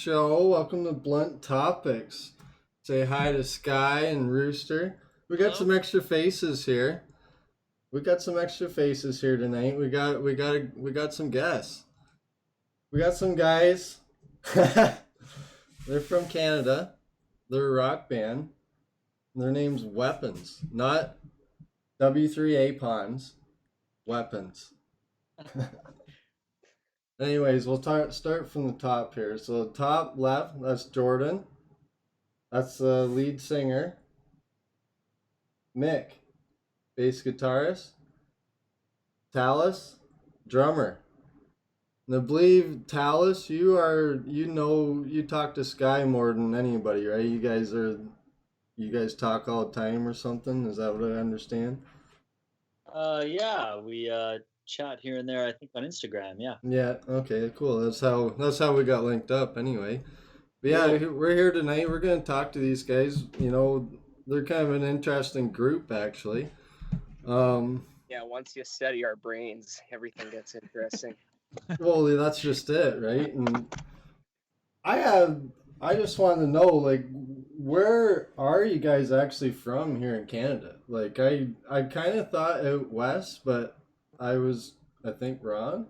show. Welcome to Blunt Topics. Say hi to Sky and Rooster. We got Hello? some extra faces here. We got some extra faces here tonight. We got some guests. We got some guys. They're from Canada. They're a rock band. Their name's Weapons, not W3APONS. Weapons. Anyways, we'll start from the top here. So top left, that's Jordan. That's the lead singer. Mick, bass guitarist. Tallus, drummer. And I believe Tallus, you talk to Sky more than anybody, right? You guys talk all the time or something. Is that what I understand? Yeah, we chat here and there. I think on Instagram. Yeah. Yeah. Okay. Cool. That's how we got linked up. Anyway. But yeah, we're here tonight. We're gonna talk to these guys. They're kind of an interesting group, actually. Yeah, once you study our brains, everything gets interesting. Well, that's just it, right? And I just wanted to know, like, where are you guys actually from here in Canada? Like, I kind of thought out west, but I think, wrong.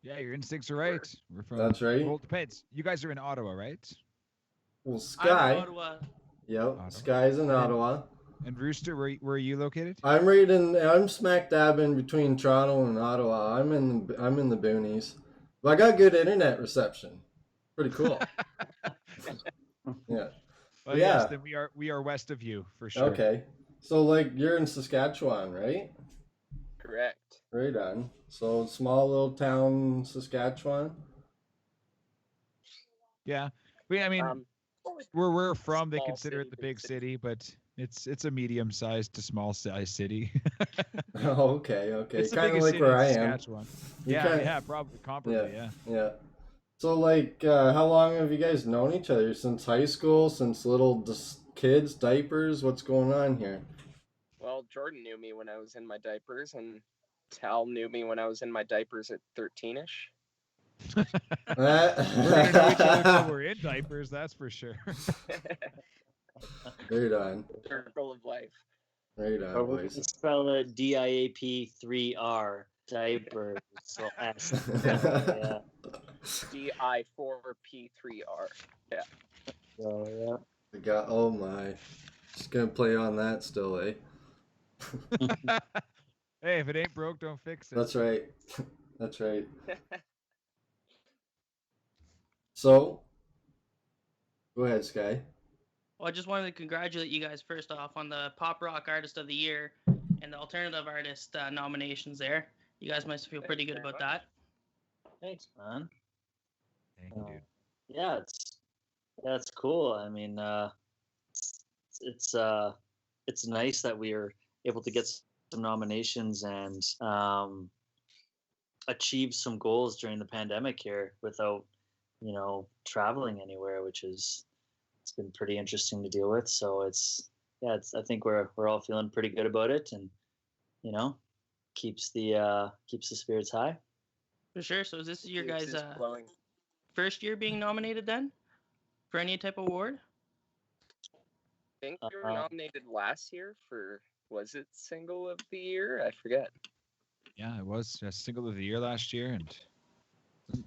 Yeah, your instincts are right. We're from. That's right. Well, it depends. You guys are in Ottawa, right? Well, I'm in Sky. Ottawa. Yep, Ottawa. Sky's in Ottawa. And Rooster, where are you located? I'm smack dab in between Toronto and Ottawa. I'm in the boonies. But I got good internet reception. Pretty cool. Yeah. Well, Yeah. yes, then we are west of you for sure. Okay. So like you're in Saskatchewan, right? Correct. Right on. So small little town Saskatchewan. Yeah. I mean, where we're from, they small consider it city, the big big city, but it's a medium-sized to small-sized city. Oh, okay. It's the Kind of biggest like city where in I am. Saskatchewan. You Yeah, kinda- yeah, probably comparably, yeah. Yeah. So like, how long have you guys known each other? Since high school? Since little kids, diapers? What's going on here? Well, Jordan knew me when I was in my diapers, and Tal knew me when I was in my diapers at 13-ish. We're gonna know each other till we're in diapers, that's for sure. Right on. Circle of life. Right on, Or we boys. can spell it DIAP3R diaper. So S. Yeah. DI4P3R. Yeah. So Oh my. Just gonna play on that still, eh? Hey, if it ain't broke, don't fix it. That's right. That's right. So, go ahead, Sky. Well, I just wanted to congratulate you guys first off on the Pop Rock Artist of the Year and the Alternative Artist nominations there. You guys must feel pretty good about that. Thanks, man. Thank you, dude. Yeah, it's cool. I mean, it's nice that we are able to get some nominations and achieve some goals during the pandemic here without, traveling anywhere, which it's been pretty interesting to deal with. So I think we're all feeling pretty good about it, and keeps the spirits high. For sure. So is this your Juice guys' is flowing. first year being nominated then for any type of award? I think we were nominated last year for, was it Single of the Year? I forget. Yeah, it was a single of the year last year, and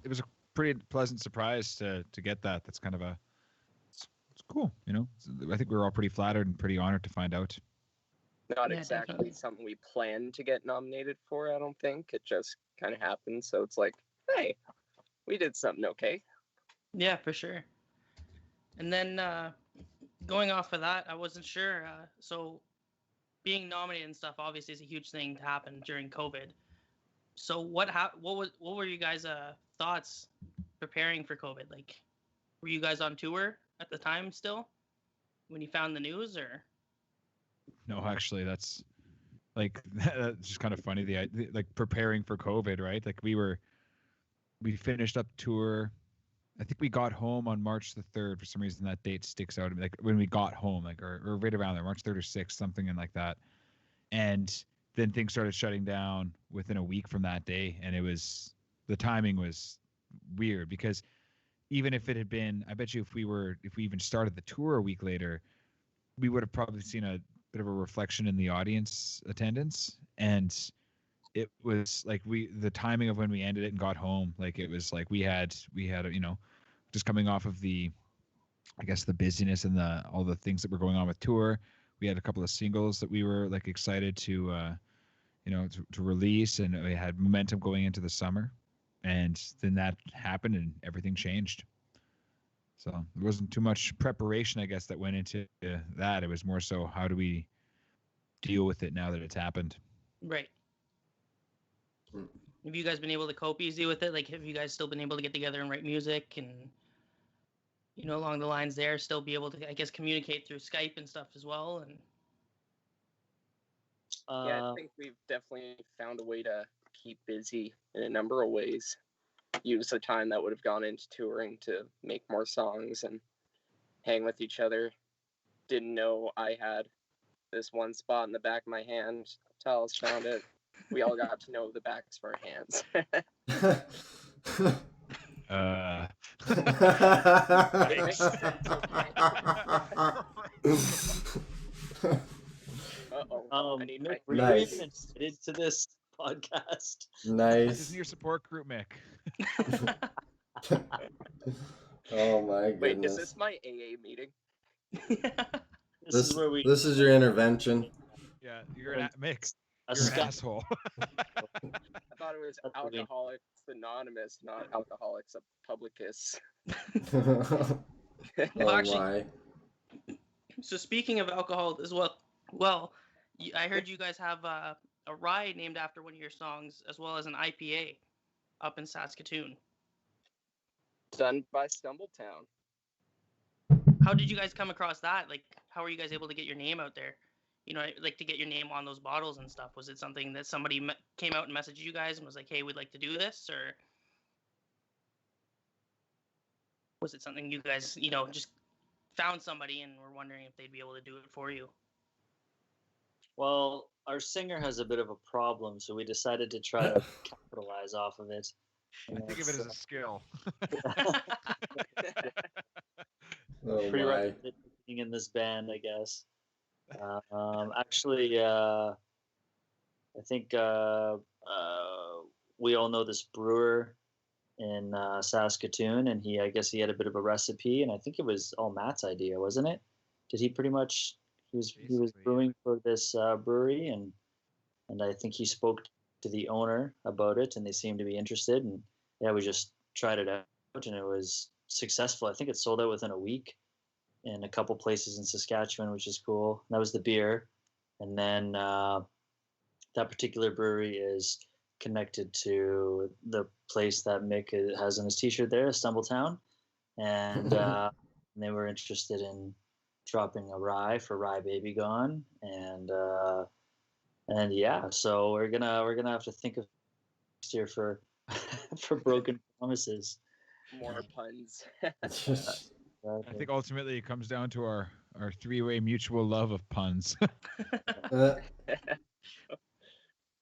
it was a pretty pleasant surprise to get that. That's kind of it's cool, I think we were all pretty flattered and pretty honored to find out. Not Yeah, exactly definitely. something we planned to get nominated for, I don't think. It just kind of happened. So it's like, hey, we did something okay. Yeah, for sure. And then going off of that, I wasn't sure. So being nominated and stuff obviously is a huge thing to happen during COVID. So what were you guys' thoughts preparing for COVID? Like, were you guys on tour at the time still when you found the news, or? No, actually, that's that's just kind of funny. Like preparing for COVID, right? Like we finished up tour. I think we got home on March the 3rd. For some reason, that date sticks out to me. Like when we got home, like or right around there, March 3rd or 6th, something in like that. And then things started shutting down within a week from that day, and the timing was weird because even if it had been, I bet you if we even started the tour a week later, we would have probably seen a bit of a reflection in the audience attendance. And it was like the timing of when we ended it and got home, like it was like we had, just coming off of I guess the busyness and all the things that were going on with tour. We had a couple of singles that we were like excited to release, and we had momentum going into the summer, and then that happened and everything changed. So there wasn't too much preparation, I guess, that went into that. It was more so how do we deal with it now that it's happened. Right. Have you guys been able to cope easy with it? Like, have you guys still been able to get together and write music and, along the lines there, still be able to, I guess, communicate through Skype and stuff as well? And Yeah, I think we've definitely found a way to keep busy in a number of ways. Use the time that would have gone into touring to make more songs and hang with each other. Didn't know I had this one spot in the back of my hand. Tallus found it. We all got to know the backs of our hands. Uh-oh. I need Mick, my... were you Nice. even invited to this podcast? This Nice. is your support group, Mick. Oh my goodness. Wait, is this my AA meeting? This is where we. This is your intervention. Yeah, you're an Mick. A You're an Sky- asshole. I thought it was That's what we- Alcoholics Anonymous, not Alcoholics Publicus. Oh actually- my. So speaking of alcohol as well, I heard you guys have a rye named after one of your songs, as well as an IPA up in Saskatoon. Done by Stumbletown. How did you guys come across that? Like, how are you guys able to get your name out there? Like to get your name on those bottles and stuff. Was it something that somebody came out and messaged you guys and was like, "Hey, we'd like to do this," or was it something you guys, just found somebody and were wondering if they'd be able to do it for you? Well, our singer has a bit of a problem, so we decided to try to capitalize off of it. I think of it as a skill. Oh my. prerequisite to being in this band, I guess. Actually, I think we all know this brewer in Saskatoon, and I guess he had a bit of a recipe, and I think it was all Matt's idea, wasn't it? Did he pretty much? He was Basically, brewing for this brewery, and I think he spoke to the owner about it, and they seemed to be interested, and yeah, we just tried it out, and it was successful. I think it sold out within a week in a couple places in Saskatchewan, which is cool. And that was the beer. And then that particular brewery is connected to the place that Mick has on his t-shirt there, Stumbletown. And they were interested in dropping a rye for Rye Baby Gone. And yeah, so we're gonna have to think of next year for for Broken Promises. More puns. I think ultimately it comes down to our three-way mutual love of puns.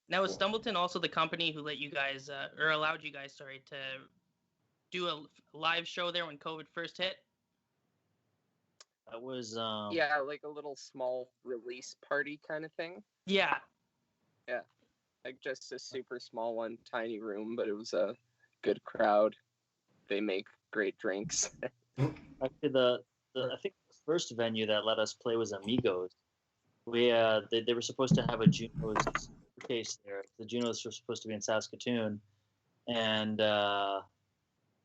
Now, is Stumbleton also the company who let you guys, or allowed you guys, to do a live show there when COVID first hit? That was Yeah, like a little small release party kind of thing. Yeah. Like just a super small one, tiny room, but it was a good crowd. They make great drinks. actually I think the first venue that let us play was Amigos. We they were supposed to have a Junos showcase there. The Junos were supposed to be in Saskatoon, and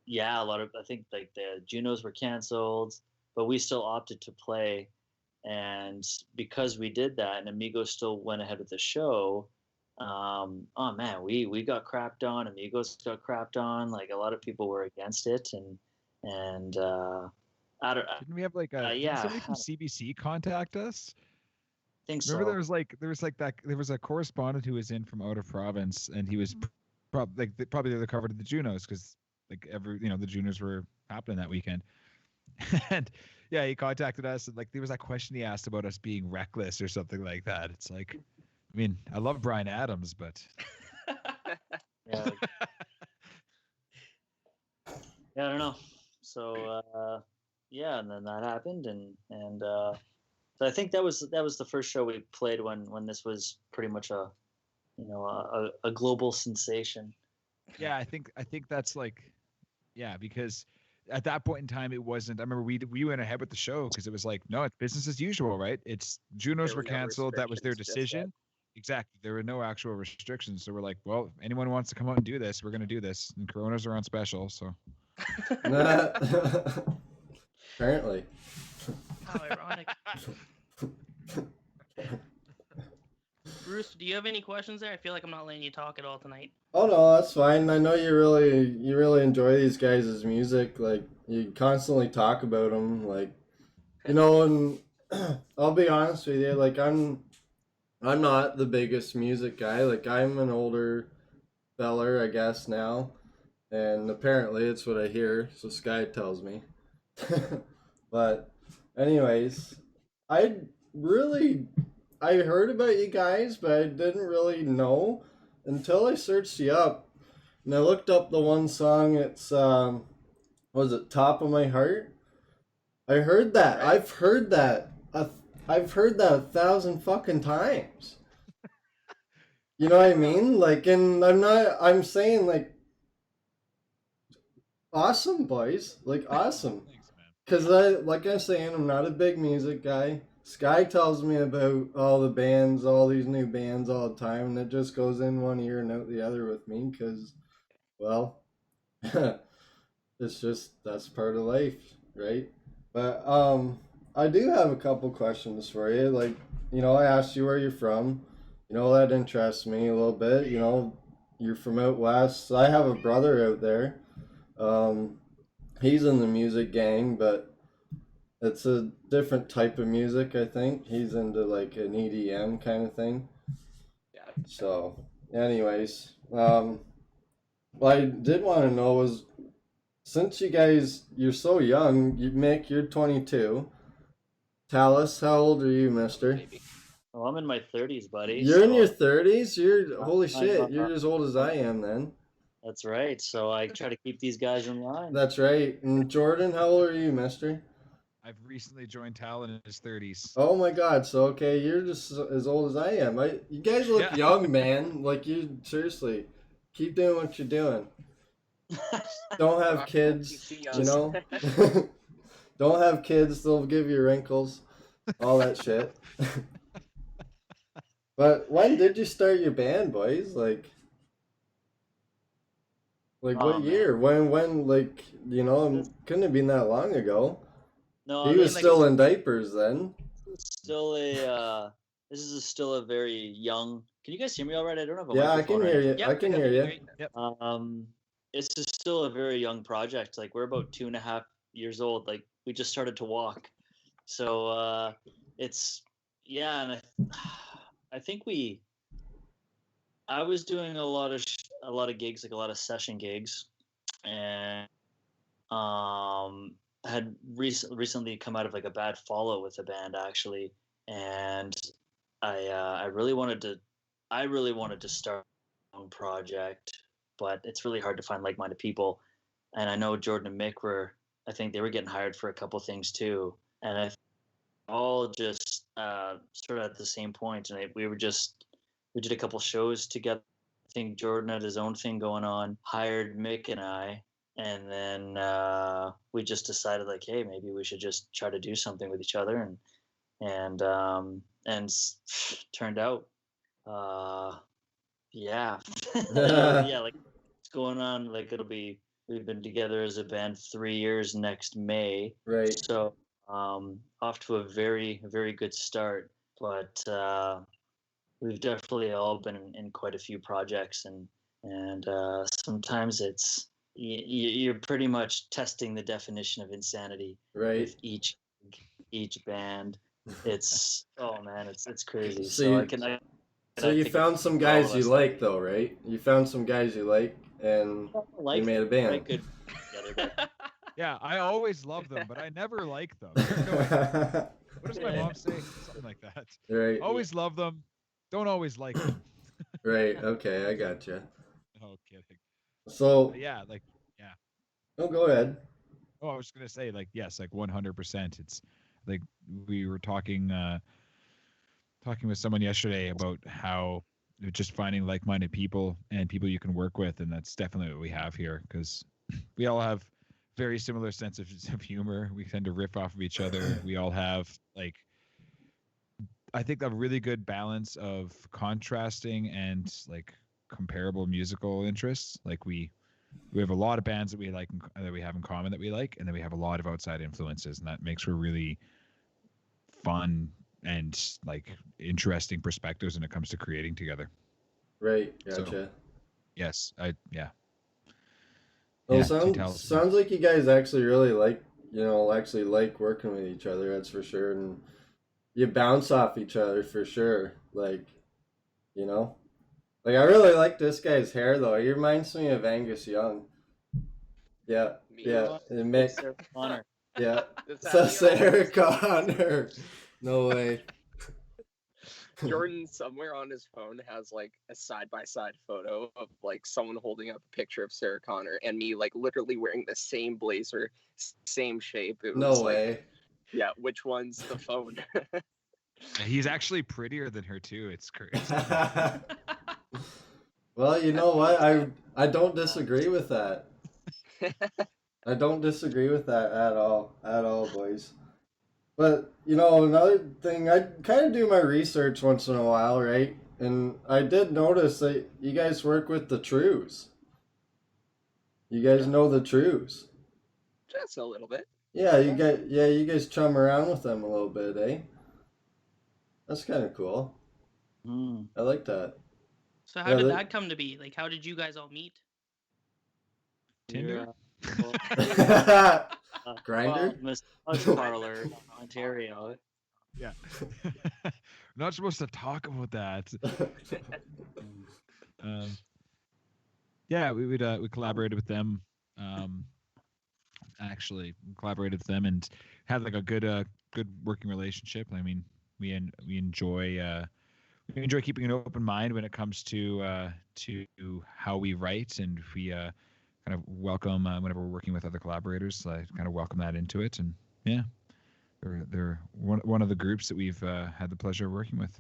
yeah, I think like the Junos were canceled, but we still opted to play, and because we did that, and Amigos still went ahead with the show. Oh man, we got crapped on. Amigos got crapped on. Like a lot of people were against it, and I don't. Didn't we have like didn't yeah. somebody from CBC contact us? think Remember so. there was a correspondent who was in from out of province, and he was probably the cover to the Junos because like the Junos were happening that weekend. And yeah, he contacted us, and like there was that question he asked about us being reckless or something like that. It's like, I mean, I love Bryan Adams, but Yeah, Yeah, I don't know. So yeah, and then that happened, and so I think that was the first show we played when this was pretty much a a global sensation. Yeah, I think that's like, yeah, because at that point in time it wasn't. I remember we went ahead with the show because it was like, no, it's business as usual, right? It's Junos There were were no canceled. That was their restrictions just yet. decision. Exactly. There were no actual restrictions. So we're like, well, anyone wants to come out and do this, we're gonna do this. And Coronas are on special, so Apparently. How ironic. Bruce, do you have any questions there? I feel like I'm not letting you talk at all tonight. Oh no, that's fine. I know you really enjoy these guys' music. Like you constantly talk about them. Like and I'll be honest with you. Like I'm not the biggest music guy. Like I'm an older feller, I guess now, and apparently it's what I hear. So Sky tells me. But anyways, I really I heard about you guys, but I didn't really know until I searched you up. And I looked up the one song. It's was it "Top of My Heart"? I heard that. Right. I've heard that. I've heard that 1,000 fucking times. You know what I mean? Like, and I'm saying like, awesome, boys. Like, awesome. thanks, man. Because like I'm saying, I'm not a big music guy. Sky tells me about all the bands, all these new bands all the time, and it just goes in one ear and out the other with me. Because, well, it's just that's part of life, right? But I do have a couple questions for you. Like, I asked you where you're from. That interests me a little bit. You're from out west. I have a brother out there. He's in the music gang, but it's a different type of music, I think. He's into like an EDM kind of thing. Yeah. So, anyways, what I did want to know was, since you're so young, Mick, you're 22. Tallus, how old are you, mister? Maybe. Well, I'm in my 30s, buddy. You're in so your 30s? Holy I'm shit, you're as old as I am then. That's right. So I try to keep these guys in line. That's right. And Jordan, how old are you, mister? I've recently joined Tal in his 30s. Oh my god, so okay, you're just as old as I am. You guys look Yeah. young, man. Like, you, seriously, keep doing what you're doing. Don't have kids, you know? Don't have kids, they'll give you wrinkles, all that shit. But when did you start your band, boys? Like Oh, what man. year? When like, it couldn't have been that long ago. No, He I mean, was like, still in diapers then. it's still a this is still a very young. Can you guys hear me all right? I don't have a Yeah, I microphone can or hear you. Yep, I can hear you. great. It's just still a very young project. Like, we're about 2.5 years old. Like, we just started to walk. So it's, yeah, and I think I was doing a lot of gigs, like a lot of session gigs, and had recently come out of like a bad fallout with the band, actually, and I really wanted to start my own project, but it's really hard to find like-minded people. And I know Jordan and Mick I think they were getting hired for a couple things too, and I all just sort of at the same point, and we did a couple shows together. I think Jordan had his own thing going on, hired Mick and I, and then we just decided, like, hey, maybe we should just try to do something with each other, and turned out, yeah, yeah, like, it's going on, like, we've been together as a band 3 years next May, Right. so off to a very, very good start, but we've definitely all been in quite a few projects, and sometimes you're pretty much testing the definition of insanity Right. with each band. It's, oh man, it's crazy. So So you- I So you think found some all guys of you us like, though, right? You found some guys you like, and like you made a quite band. good together, but Yeah, I always love them, but I never like them. What does my mom say? Something like that. Right. Always love them, don't always like them. Right. Okay, I gotcha. No kidding. So But yeah, like, yeah. Oh, go ahead. Oh, I was gonna say, like, yes, like 100%. It's like we were talking with someone yesterday about how just finding like-minded people and people you can work with, and that's definitely what we have here, because we all have very similar sense of humor. We tend to riff off of each other. We all have, like, I think, a really good balance of contrasting and like comparable musical interests. Like we have a lot of bands that we like, that we have in common that we like, and then we have a lot of outside influences, and that makes for really fun and like interesting perspectives when it comes to creating together. Right, So, gotcha. yes, yeah. Well, Yeah, sounds like you guys actually really like, actually like working with each other, that's for sure. And you bounce off each other for sure. Like, you know? Like, I really like this guy's hair, though. He reminds me of Angus Young. Yeah, Me? yeah. And Like Mick, Sarah Connor. yeah. Does that So mean Sarah I'm Connor. No way. Jordan somewhere on his phone has like a side-by-side photo of like someone holding up a picture of Sarah Connor and me like literally wearing the same blazer, same shape. It No was like, way. yeah, which one's the phone? He's actually prettier than her too. It's crazy. Well, you know what? I don't disagree with that. I don't disagree with that at all. At all, boys. But, another thing, I kind of do my research once in a while, right? And I did notice that you guys work with the Trues. You guys know the Trues. Just a little bit. Yeah, you guys chum around with them a little bit, eh? That's kind of cool. Mm. I like that. So how did that come to be? Like, how did you guys all meet? Tinder? Grinder? Massage parlor, Ontario. Yeah. We're not supposed to talk about that. Yeah, we collaborated with them. Actually, collaborated with them and had like a good working relationship. I mean, we enjoy keeping an open mind when it comes to how we write, and we kind of welcome whenever we're working with other collaborators. I kind of welcome that into it, and yeah, they're one of the groups that we've had the pleasure of working with.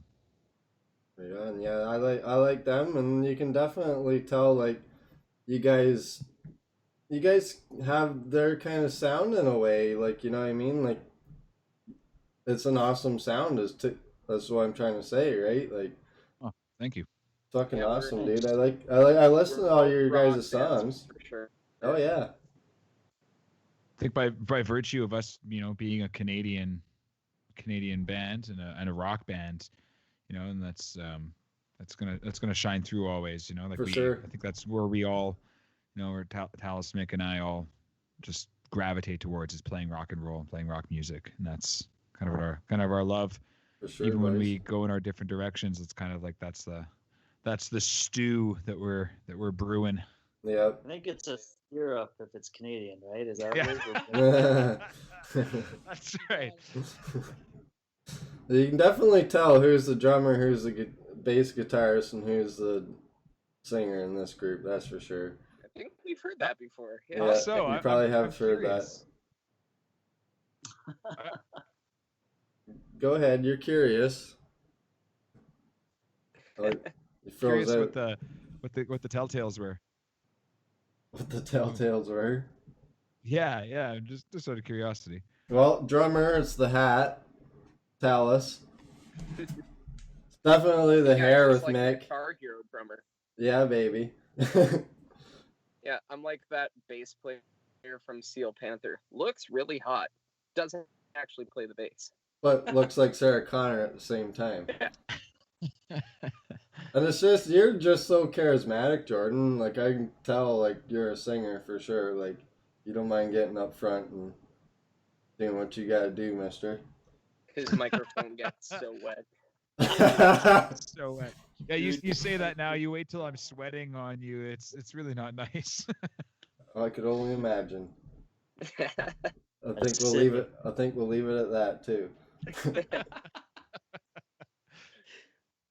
Yeah, I like them, and you can definitely tell like you guys have their kind of sound in a way, like, you know what I mean? Like, it's an awesome sound. That's what I'm trying to say, right? Like, Oh, thank you. fucking Yeah, awesome, we're- dude. I listen to all both your rock guys' fans, songs. for sure. Oh yeah, I think by virtue of us, being a Canadian band and a rock band, and that's gonna shine through always. Like for sure. I think that's where we all, where Tallus, Mick, and I all just gravitate towards, is playing rock and roll and playing rock music, and that's kind of our love. For sure, Even when boys. we go in our different directions, it's kind of like that's the stew that we're brewing. Yep. I think it's a syrup if it's Canadian, right? Is that Yeah. what That's right. You can definitely tell who's the drummer, who's the bass guitarist, and who's the singer in this group. That's for sure. I think we've heard that before. Yeah, Also, you probably have I'm heard curious. Go ahead. You're curious. Oh, you froze Curious out. what the telltales were. What the telltales were. Yeah, just out of curiosity. Well, drummer, it's the hat. Tallus. It's definitely the Yeah, hair just with like Mick. the Guitar Hero drummer. Yeah, baby. Yeah, I'm like that bass player from Steel Panther. Looks really hot. Doesn't actually play the bass. But looks like Sarah Connor at the same time. And it's just, you're just so charismatic, Jordan. Like, I can tell, like, you're a singer for sure. Like, you don't mind getting up front and doing what you gotta do, mister. His microphone gets so wet. So wet. Yeah, you say that now. You wait till I'm sweating on you. It's really not nice. I could only imagine. I That's think we'll leave it. I think we'll leave it at that too.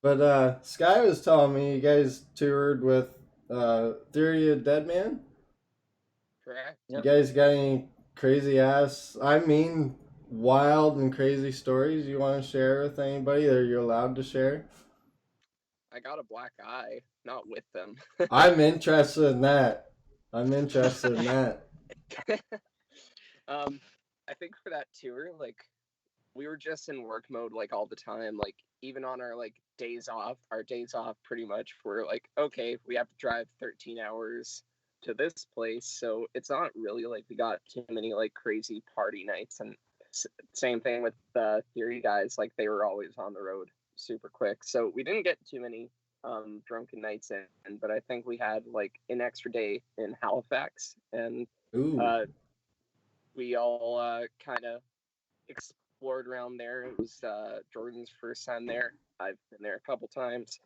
But Sky was telling me you guys toured with Theory of Deadman. Correct. You Yep. guys got any crazy ass, wild and crazy stories you want to share with anybody that you're allowed to share? I got a black eye, not with them. I'm interested in that. I'm interested in that. I think for that tour, like we were just in work mode like all the time. Like even on our like days off, pretty much were like, okay, we have to drive 13 hours to this place. So it's not really like we got too many like crazy party nights. And same thing with the Theory guys, like they were always on the road super quick. So we didn't get too many drunken nights in, but I think we had like an extra day in Halifax, and Ooh. we all kind of explored around there. It was Jordan's first time there. I've been there a couple times.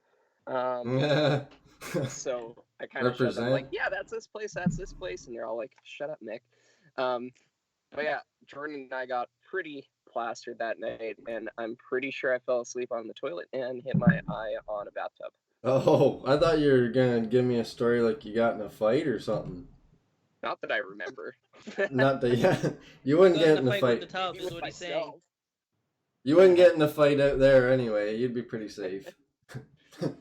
So I kind of showed them like, yeah, that's this place, and they're all like, shut up, Nick. But yeah, Jordan and I got pretty plastered that night, and I'm pretty sure I fell asleep on the toilet and hit my eye on a bathtub. Oh, I thought you were gonna give me a story like you got in a fight or something. Not that I remember. Not that, yeah. You wouldn't Got get in in a a fight with fight. the tub, is what he's saying. You wouldn't get in a fight out there anyway. You'd be pretty safe.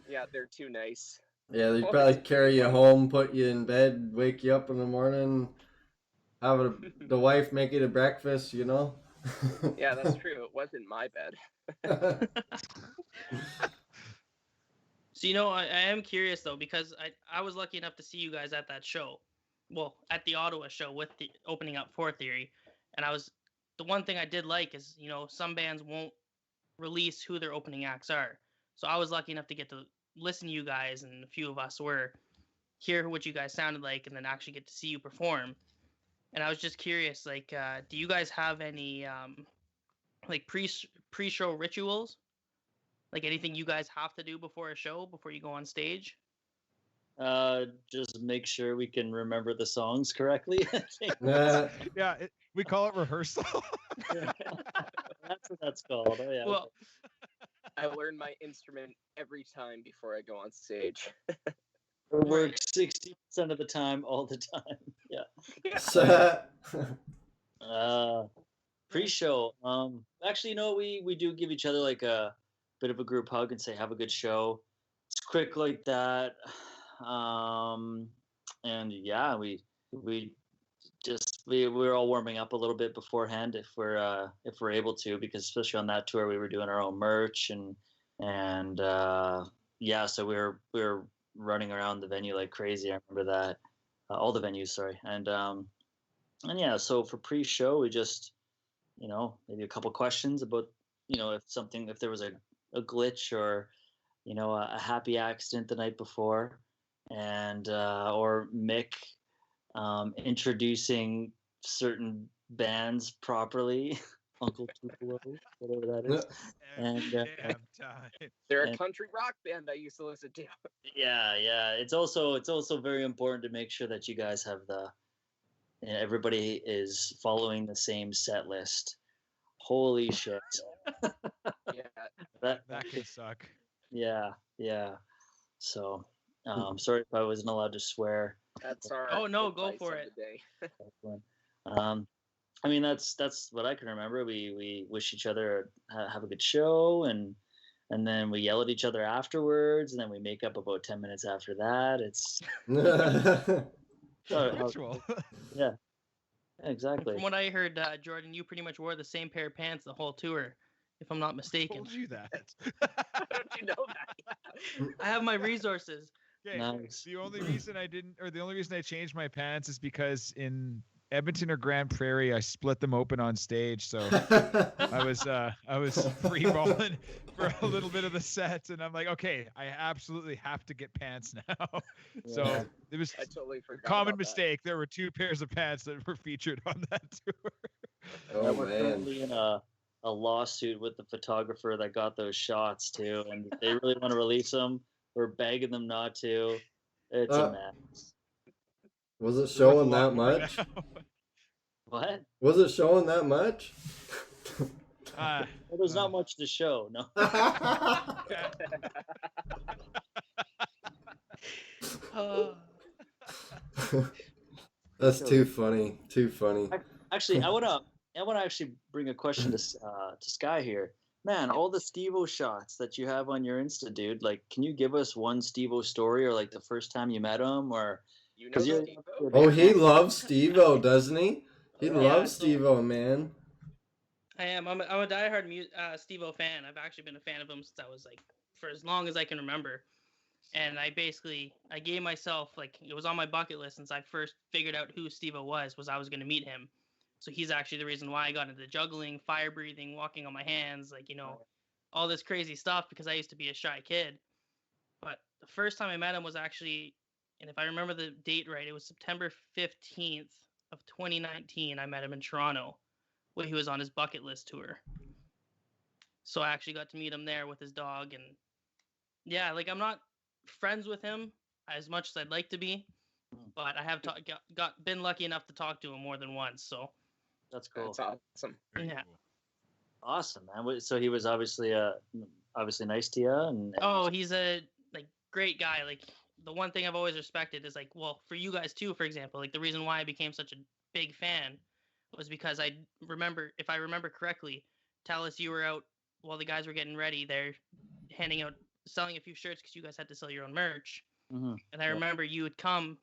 Yeah, they're too nice. Yeah, they'd probably carry you home, put you in bed, wake you up in the morning, have the wife make you the breakfast, you know? Yeah, that's true. It wasn't my bed. So, you know, I am curious, though, because I was lucky enough to see you guys at that show. Well, at the Ottawa show with the opening up for Theory. And the one thing I did like is, you know, some bands won't release who their opening acts are. So I was lucky enough to get to listen to you guys, and a few of us were, hear what you guys sounded like, and then actually get to see you perform. And I was just curious, like, do you guys have any, like, pre-show rituals? Like anything you guys have to do before a show, before you go on stage? Just make sure we can remember the songs correctly. Yeah, we call it rehearsal. That's what that's called. Oh yeah. Well, I learn my instrument every time before I go on stage. It works 60% of the time, all the time. Yeah. Pre-show. Actually, you know, we do give each other like a bit of a group hug and say have a good show. It's quick like that. And yeah, we're all warming up a little bit beforehand if we're able to, because especially on that tour we were doing our own merch and yeah, so we were running around the venue like crazy. I remember that, all the venues, sorry, and yeah, so for pre-show we just, you know, maybe a couple questions about, you know, if there was a glitch or, you know, a happy accident the night before, and or Mick introducing certain bands properly, Uncle Tupelo, whatever that is. And they're a country rock band I used to listen to. Yeah. It's also very important to make sure that you guys have everybody is following the same set list. Holy shit. Yeah. That can suck. Yeah. So, sorry if I wasn't allowed to swear. That's our Oh no, go for it. I mean, that's what I can remember. We wish each other have a good show, and then we yell at each other afterwards, and then we make up about 10 minutes after that. It's ritual. Yeah, exactly. From what I heard, Jordan, you pretty much wore the same pair of pants the whole tour, if I'm not mistaken. I told you that. How don't you know that? I have my resources. Okay. Nice. The only reason I changed my pants is because in Edmonton or Grand Prairie, I split them open on stage, so I was free balling for a little bit of the set, and I'm like, okay, I absolutely have to get pants now. Yeah. So it was I totally forgot. a common about mistake. There were 2 pairs of pants that were featured on that tour. Oh We're man. currently in a lawsuit with the photographer that got those shots too, and they really want to release them. We're begging them not to. It's a mess. Was it showing that much? What? Was it showing that much? Well, there's not much to show. No. That's too funny. Too funny. Actually, I wanna actually bring a question to Sky here. Man, all the Steve-O shots that you have on your Insta, dude. Like, can you give us one Steve-O story, or like the first time you met him, or You know because you're Steve-O? Oh, he loves Steve-O, doesn't he? He Yeah, loves so- Steve-O, man. I am. I'm a diehard Steve-O fan. I've actually been a fan of him since I was like for as long as I can remember. And I gave myself like it was on my bucket list since I first figured out who Steve-O was I was going to meet him. So he's actually the reason why I got into juggling, fire breathing, walking on my hands, like all this crazy stuff because I used to be a shy kid. But the first time I met him was actually, and if I remember the date right, it was September 15th of 2019. I met him in Toronto when he was on his bucket list tour. So I actually got to meet him there with his dog, and yeah, like I'm not friends with him as much as I'd like to be, but I have been lucky enough to talk to him more than once. So that's cool. that's awesome. Very Yeah. cool. Awesome, man. So he was obviously nice to you, and oh, he's a like great guy. Like the one thing I've always respected is like, well, for you guys too, for example, like the reason why I became such a big fan was because I remember, if I remember correctly, Tallus, you were out while the guys were getting ready. They're selling a few shirts because you guys had to sell your own merch. Mhm. And I remember you would come.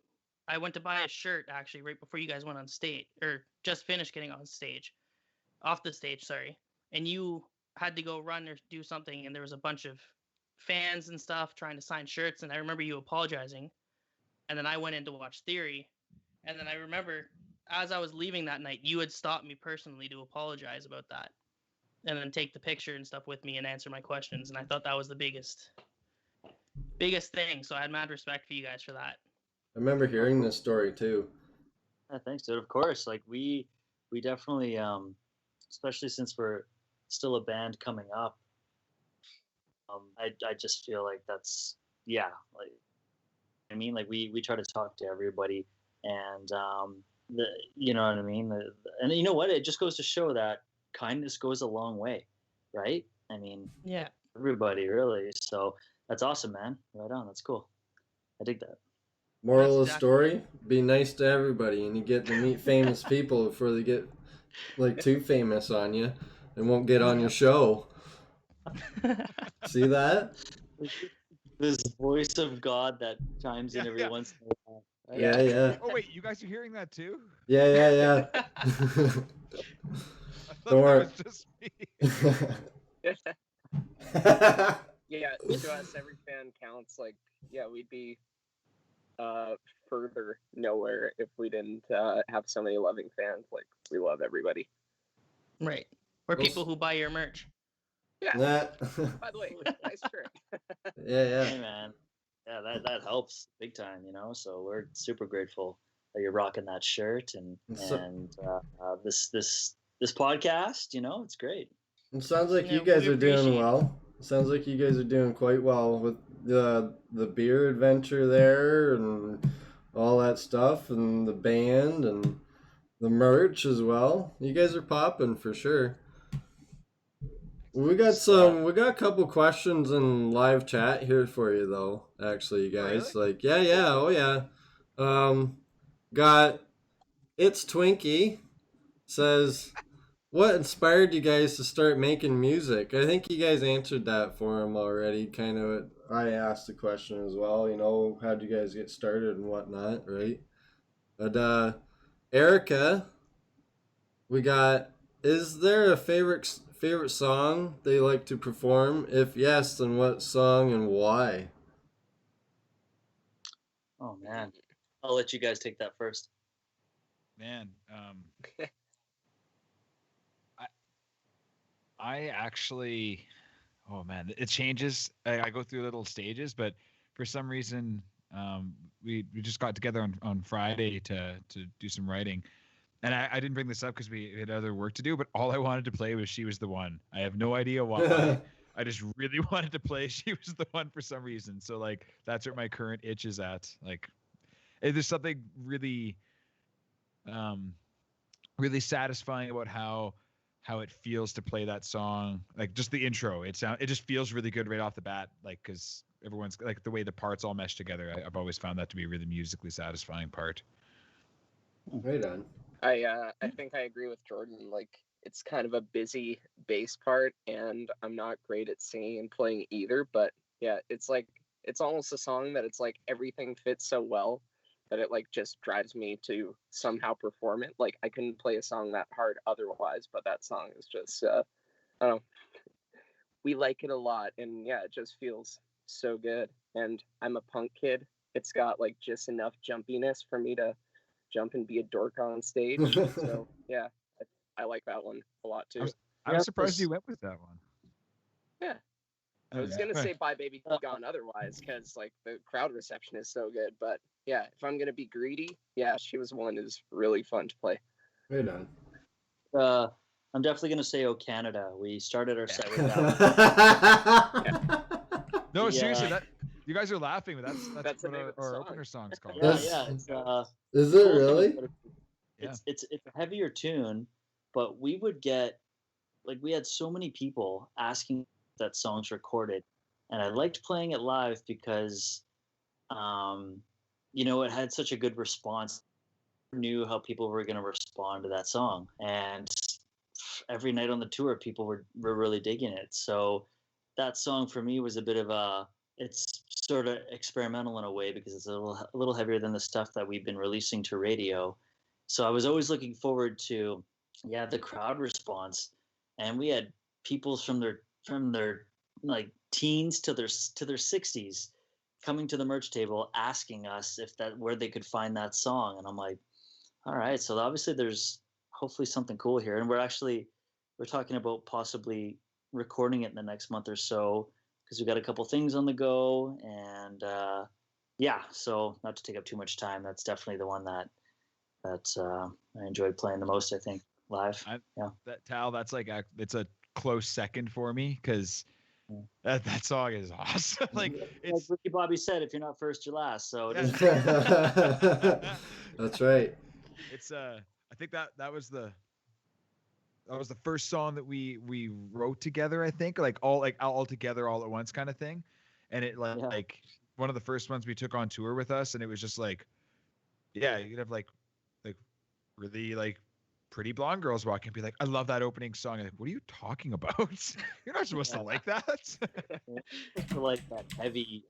I went to buy a shirt actually right before you guys went on stage, or just finished getting on stage, off the stage, sorry. And you had to go run or do something, and there was a bunch of fans and stuff trying to sign shirts. And I remember you apologizing. And then I went in to watch Theory. And then I remember as I was leaving that night, you had stopped me personally to apologize about that, and then take the picture and stuff with me and answer my questions. And I thought that was the biggest thing. So I had mad respect for you guys for that. I remember hearing this story too. Yeah, thanks, dude. Of course, like we definitely, especially since we're still a band coming up. I just feel like that's like I mean, like we try to talk to everybody, and you know what I mean. And you know what? It just goes to show that kindness goes a long way, right? I mean, Yeah. everybody really. So that's awesome, man. Right on. That's cool. I dig that. Moral of the That's story: be nice to everybody, and you get to meet famous people before they get like too famous on you and won't get on your show. See that? This voice of God that chimes in Yeah, every yeah. once in a while. Right? Yeah, yeah, Oh wait, you guys are hearing that too? yeah. I thought Don't worry. that was just me. Yeah, to us, every fan counts. Like, yeah, we'd be further nowhere if we didn't have so many loving fans. Like, we love everybody. Right. Or Well, people who buy your merch. Yeah. That. By the way, nice shirt. Yeah. Hey, man. Yeah, that helps big time, So we're super grateful that you're rocking that shirt and this podcast. It's great. It sounds like you Yeah, guys we are doing appreciate it. well. It sounds like you guys are doing quite well with the beer adventure there and all that stuff, and the band and the merch as well. You guys are popping for sure. We got a couple questions in live chat here for you though. Actually, guys, like oh yeah. Got It's Twinkie says, what inspired you guys to start making music? I think you guys answered that for him already. Kind of, I asked the question as well. How'd you guys get started and whatnot, right? But Erica, we got. Is there a favorite song they like to perform? If yes, then what song and why? Oh man, I'll let you guys take that first. Man, I actually, oh man, it changes. I go through little stages, but for some reason, we just got together on Friday to do some writing, and I didn't bring this up because we had other work to do. But all I wanted to play was "She Was the One." I have no idea why. I just really wanted to play "She Was the One" for some reason. So like that's where my current itch is at. Like, there's something really, really satisfying about how it feels to play that song. Like just the intro, it just feels really good right off the bat. Like because everyone's like the way the parts all mesh together. I've always found that to be a really musically satisfying part. Right on. I think I agree with Jordan. Like, it's kind of a busy bass part, and I'm not great at singing and playing either. But yeah, it's like it's almost a song that it's like everything fits so well that it like just drives me to somehow perform it. Like, I couldn't play a song that hard otherwise, but that song is just I don't know. We like it a lot, and yeah, it just feels so good. And I'm a punk kid. It's got like just enough jumpiness for me to jump and be a dork on stage. So yeah, I like that one a lot too. I'm surprised you went with that one. Yeah, I was gonna say "Bye Baby Gone" otherwise, because like the crowd reception is so good. But yeah, if I'm gonna be greedy, yeah, She Was One is really fun to play. Right on. I'm definitely gonna say "Oh Canada." We started our set with that. No, seriously, that you guys are laughing, but that's the what name of the our song. opener song's called. Yeah, That's- yeah. It's Is cool it thing really? about it, it's a heavier tune, but we would get like we had so many people asking that songs recorded, and I liked playing it live because it had such a good response. I knew how people were going to respond to that song, and every night on the tour people were really digging it. So that song for me was a bit of it's sort of experimental in a way because it's a little heavier than the stuff that we've been releasing to radio. So I was always looking forward to the crowd response, and we had people from their like teens to their 60s coming to the merch table asking us if that where they could find that song, and I'm like, all right, so obviously there's hopefully something cool here, and we're talking about possibly recording it in the next month or so because we got a couple things on the go, and so not to take up too much time, that's definitely the one that I enjoyed playing the most, I think, live. That Tal, that's like it's a close second for me because that song is awesome. Like Ricky Bobby said, if you're not first, you're last. So That's right. It's I think that was the first song that we wrote together, I think, like all together all at once kind of thing, and it like one of the first ones we took on tour with us, and it was just like, you'd have like really like pretty blonde girls walking and be like, I love that opening song. I'm like, what are you talking about? You're not supposed to like that. Like that heavy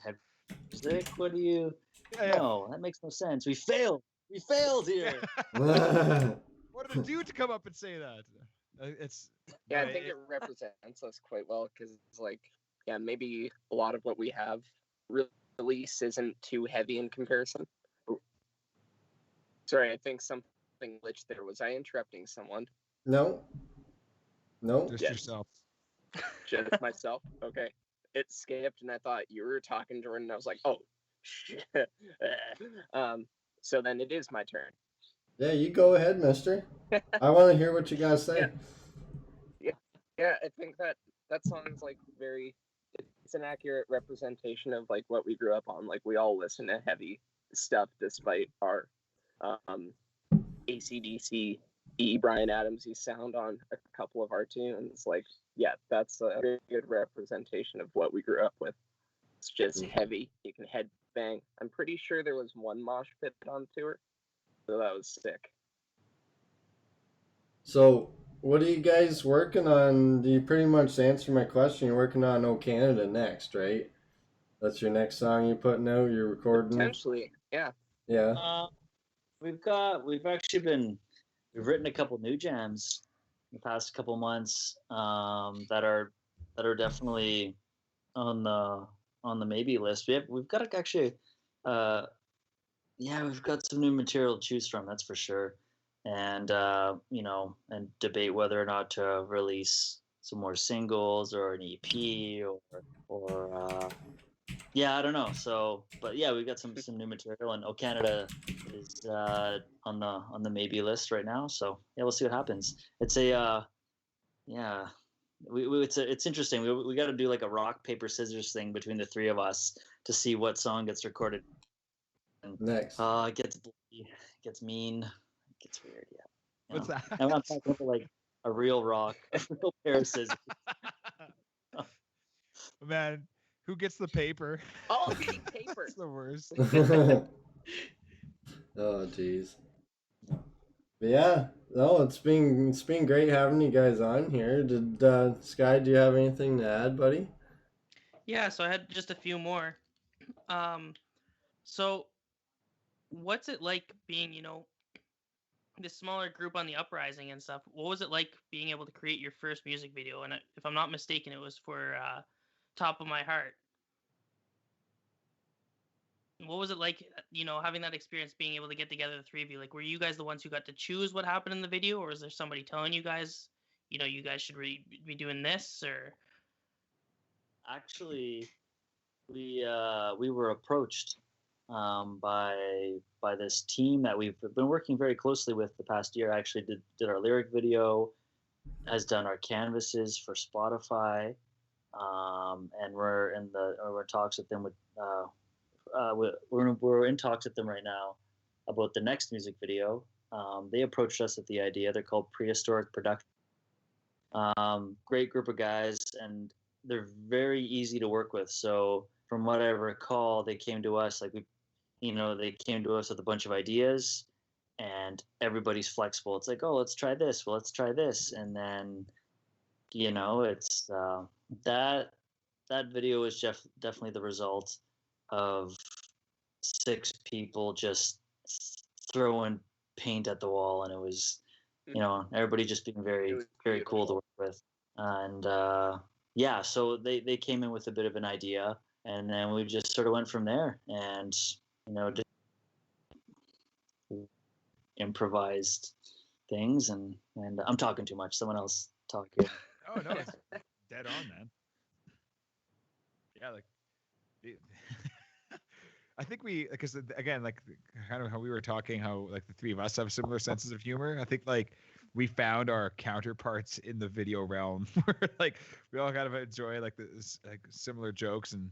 music. What do you? No, that makes no sense. We failed here. What did it do to come up and say that? It's I think it represents us quite well because it's like, maybe a lot of what we have release isn't too heavy in comparison. Sorry, I think something glitched there. Was I interrupting someone? No. Just yourself. Just myself? Okay. It skipped, and I thought you were talking, Jordan, and I was like, oh, shit. So then it is my turn. Yeah, you go ahead, mister. I want to hear what you gotta say. Yeah, I think that song's like it's an accurate representation of like what we grew up on. Like, we all listen to heavy stuff despite our AC/DC Bryan Adams-y sound on a couple of our tunes. Like, that's a very good representation of what we grew up with. It's just heavy. You can headbang. I'm pretty sure there was one mosh pit on tour, so that was sick. So, what are you guys working on? You pretty much answered my question. You're working on "Oh Canada" next, right? That's your next song you're putting out. You're recording. Potentially, yeah. Yeah. We've written a couple new jams in the past couple months that are definitely on the maybe list. We've got actually we've got some new material to choose from, that's for sure, and and debate whether or not to release some more singles or an EP or I don't know. So, but we've got some new material, and "Oh Canada" is on the maybe list right now. So we'll see what happens. It's it's interesting. We got to do like a rock paper scissors thing between the three of us to see what song gets recorded. And, next. it gets mean, it gets weird. Yeah. What's that? I'm talking about like a real pair of scissors. Man, who gets the paper? Oh, paper. It's the worst. Oh, jeez. But yeah, no, it's been great having you guys on here. Did Sky, do you have anything to add, buddy? Yeah, so I had just a few more. So what's it like being, this smaller group on the uprising and stuff? What was it like being able to create your first music video? And if I'm not mistaken, it was for Top of My Heart. What was it like, having that experience, being able to get together the three of you? Like, were you guys the ones who got to choose what happened in the video, or was there somebody telling you guys, you guys should be doing this, or? Actually, we were approached by this team that we've been working very closely with the past year. Actually, did our lyric video, has done our canvases for Spotify, and we're in talks with them we're in talks with them right now about the next music video. They approached us with the idea. They're called Prehistoric Production. Great group of guys, and they're very easy to work with. So from what I recall, they came to us they came to us with a bunch of ideas, and everybody's flexible. It's like, oh, let's try this. Well, let's try this, and then it's that video is definitely the result of 6 people just throwing paint at the wall, and it was everybody just being It very was very cool to beautiful. work with. And yeah, so they came in with a bit of an idea, and then we just sort of went from there, and just improvised things. And I'm talking too much. Someone else talk here. Oh no, it's dead on, man. Yeah, like I think because again, like kind of how we were talking, how like the three of us have similar senses of humor. I think like we found our counterparts in the video realm, where like we all kind of enjoy like this like similar jokes, and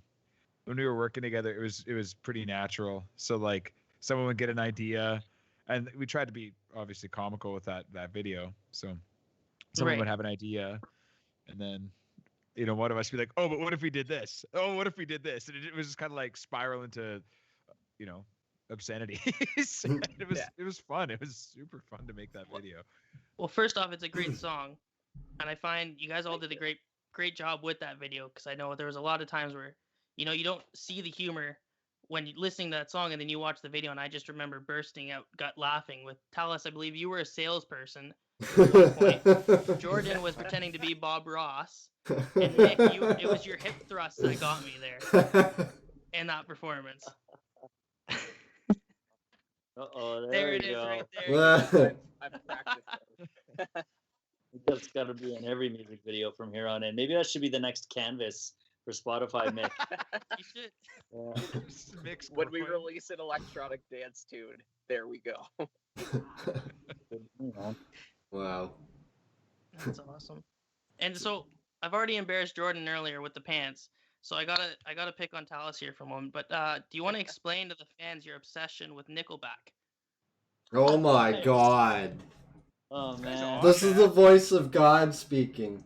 when we were working together, it was pretty natural. So like someone would get an idea, and we tried to be obviously comical with that video. So someone would Right. have an idea, and then one of us would be like, oh, but what if we did this? Oh, what if we did this? And it was just kind of like spiral into you know obscenities. it was Yeah. it was fun. It was super fun to make that video. Well, first off, it's a great song, and I find you guys all did a great job with that video, because I know there was a lot of times where you don't see the humor when you're listening to that song, and then you watch the video, and I just remember bursting out, gut laughing with Tallus. I believe you were a salesperson at one point. Jordan was pretending to be Bob Ross, and Nick, it was your hip thrust that got me there in that performance. Uh-oh, There there it you is, go. right there. I've practiced those. That's got to be in every music video from here on in. Maybe that should be the next canvas for Spotify, Mick. You should. Yeah. Mix When we going. release an electronic dance tune, there we go. Wow. That's awesome. And so I've already embarrassed Jordan earlier with the pants, so I gotta pick on Talus here for a moment. But do you want to explain to the fans your obsession with Nickelback? Oh my Nice. God. Oh Guys man, are This is the voice of God speaking.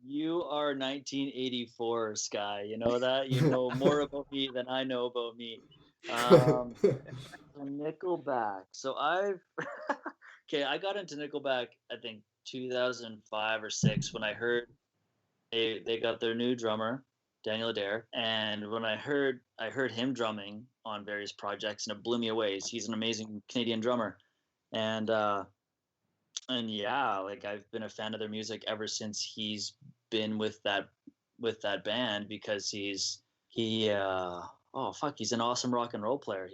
You are 1984, Sky. You know that? You know more about me than I know about me. Nickelback. So okay, I got into Nickelback, I think 2005 or 6, when I heard they got their new drummer, Daniel Adair, and when I heard him drumming on various projects, and it blew me away. He's an amazing Canadian drummer, and yeah, like I've been a fan of their music ever since he's been with that band, because he's an awesome rock and roll player.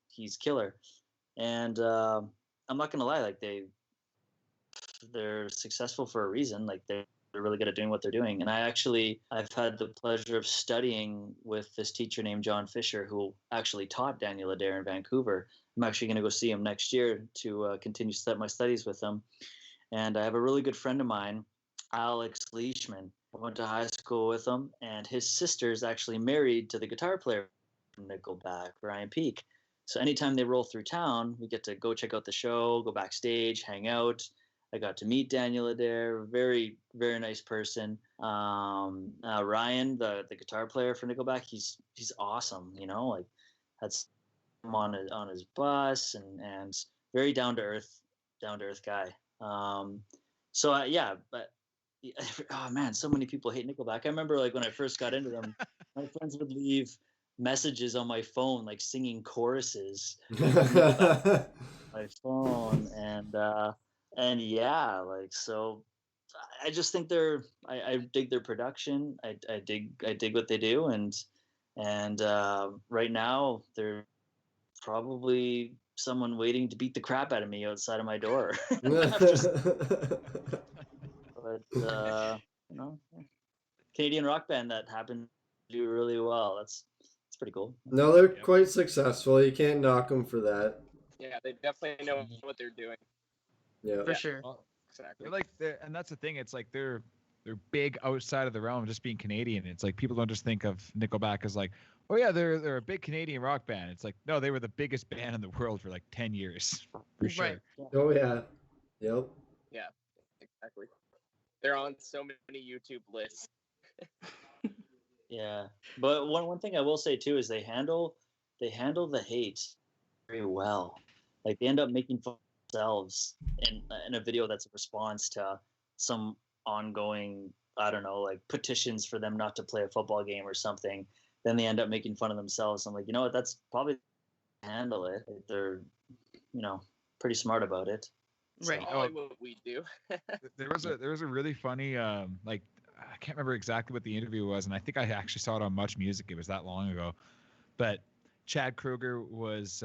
He's killer, and I'm not gonna lie, like they're successful for a reason. Like they're really good at doing what they're doing. And I've had the pleasure of studying with this teacher named John Fisher, who actually taught Daniel Adair in Vancouver. I'm actually going to go see him next year to continue my studies with him. And I have a really good friend of mine, Alex Leishman. I went to high school with him, and his sister is actually married to the guitar player from Nickelback, Ryan Peake. So anytime they roll through town, we get to go check out the show, go backstage, hang out. I got to meet Daniel Adair, very, very nice person. Ryan, the guitar player for Nickelback, he's awesome. Like that's him on his bus, and very down to earth guy. So yeah, but oh man, so many people hate Nickelback. I remember like when I first got into them, my friends would leave messages on my phone like singing choruses on my phone, and yeah, like so. I just think I dig their production. I dig what they do, and right now they're probably someone waiting to beat the crap out of me outside of my door. But you know, Canadian rock band that happened to do really well. That's pretty cool. No, they're quite successful. You can't knock them for that. Yeah, they definitely know what they're doing. Yeah. For sure. Well, Exactly. they're like, and that's the thing. It's like they're big outside of the realm of just being Canadian. It's like people don't just think of Nickelback as like, oh yeah, they're a big Canadian rock band. It's like, no, they were the biggest band in the world for like 10 years, for sure. Right. Oh yeah. Yep. Yeah, exactly. They're on so many YouTube lists. Yeah, but one thing I will say too is they handle the hate very well. Like they end up making fun of themselves in a video that's a response to some ongoing, I don't know, like petitions for them not to play a football game or something. Then they end up making fun of themselves. I'm like, you know what? That's probably handle it. They're, pretty smart about it. Right. Probably what we do. There was a really funny like I can't remember exactly what the interview was, and I think I actually saw it on Much Music. It was that long ago, but Chad Kroeger was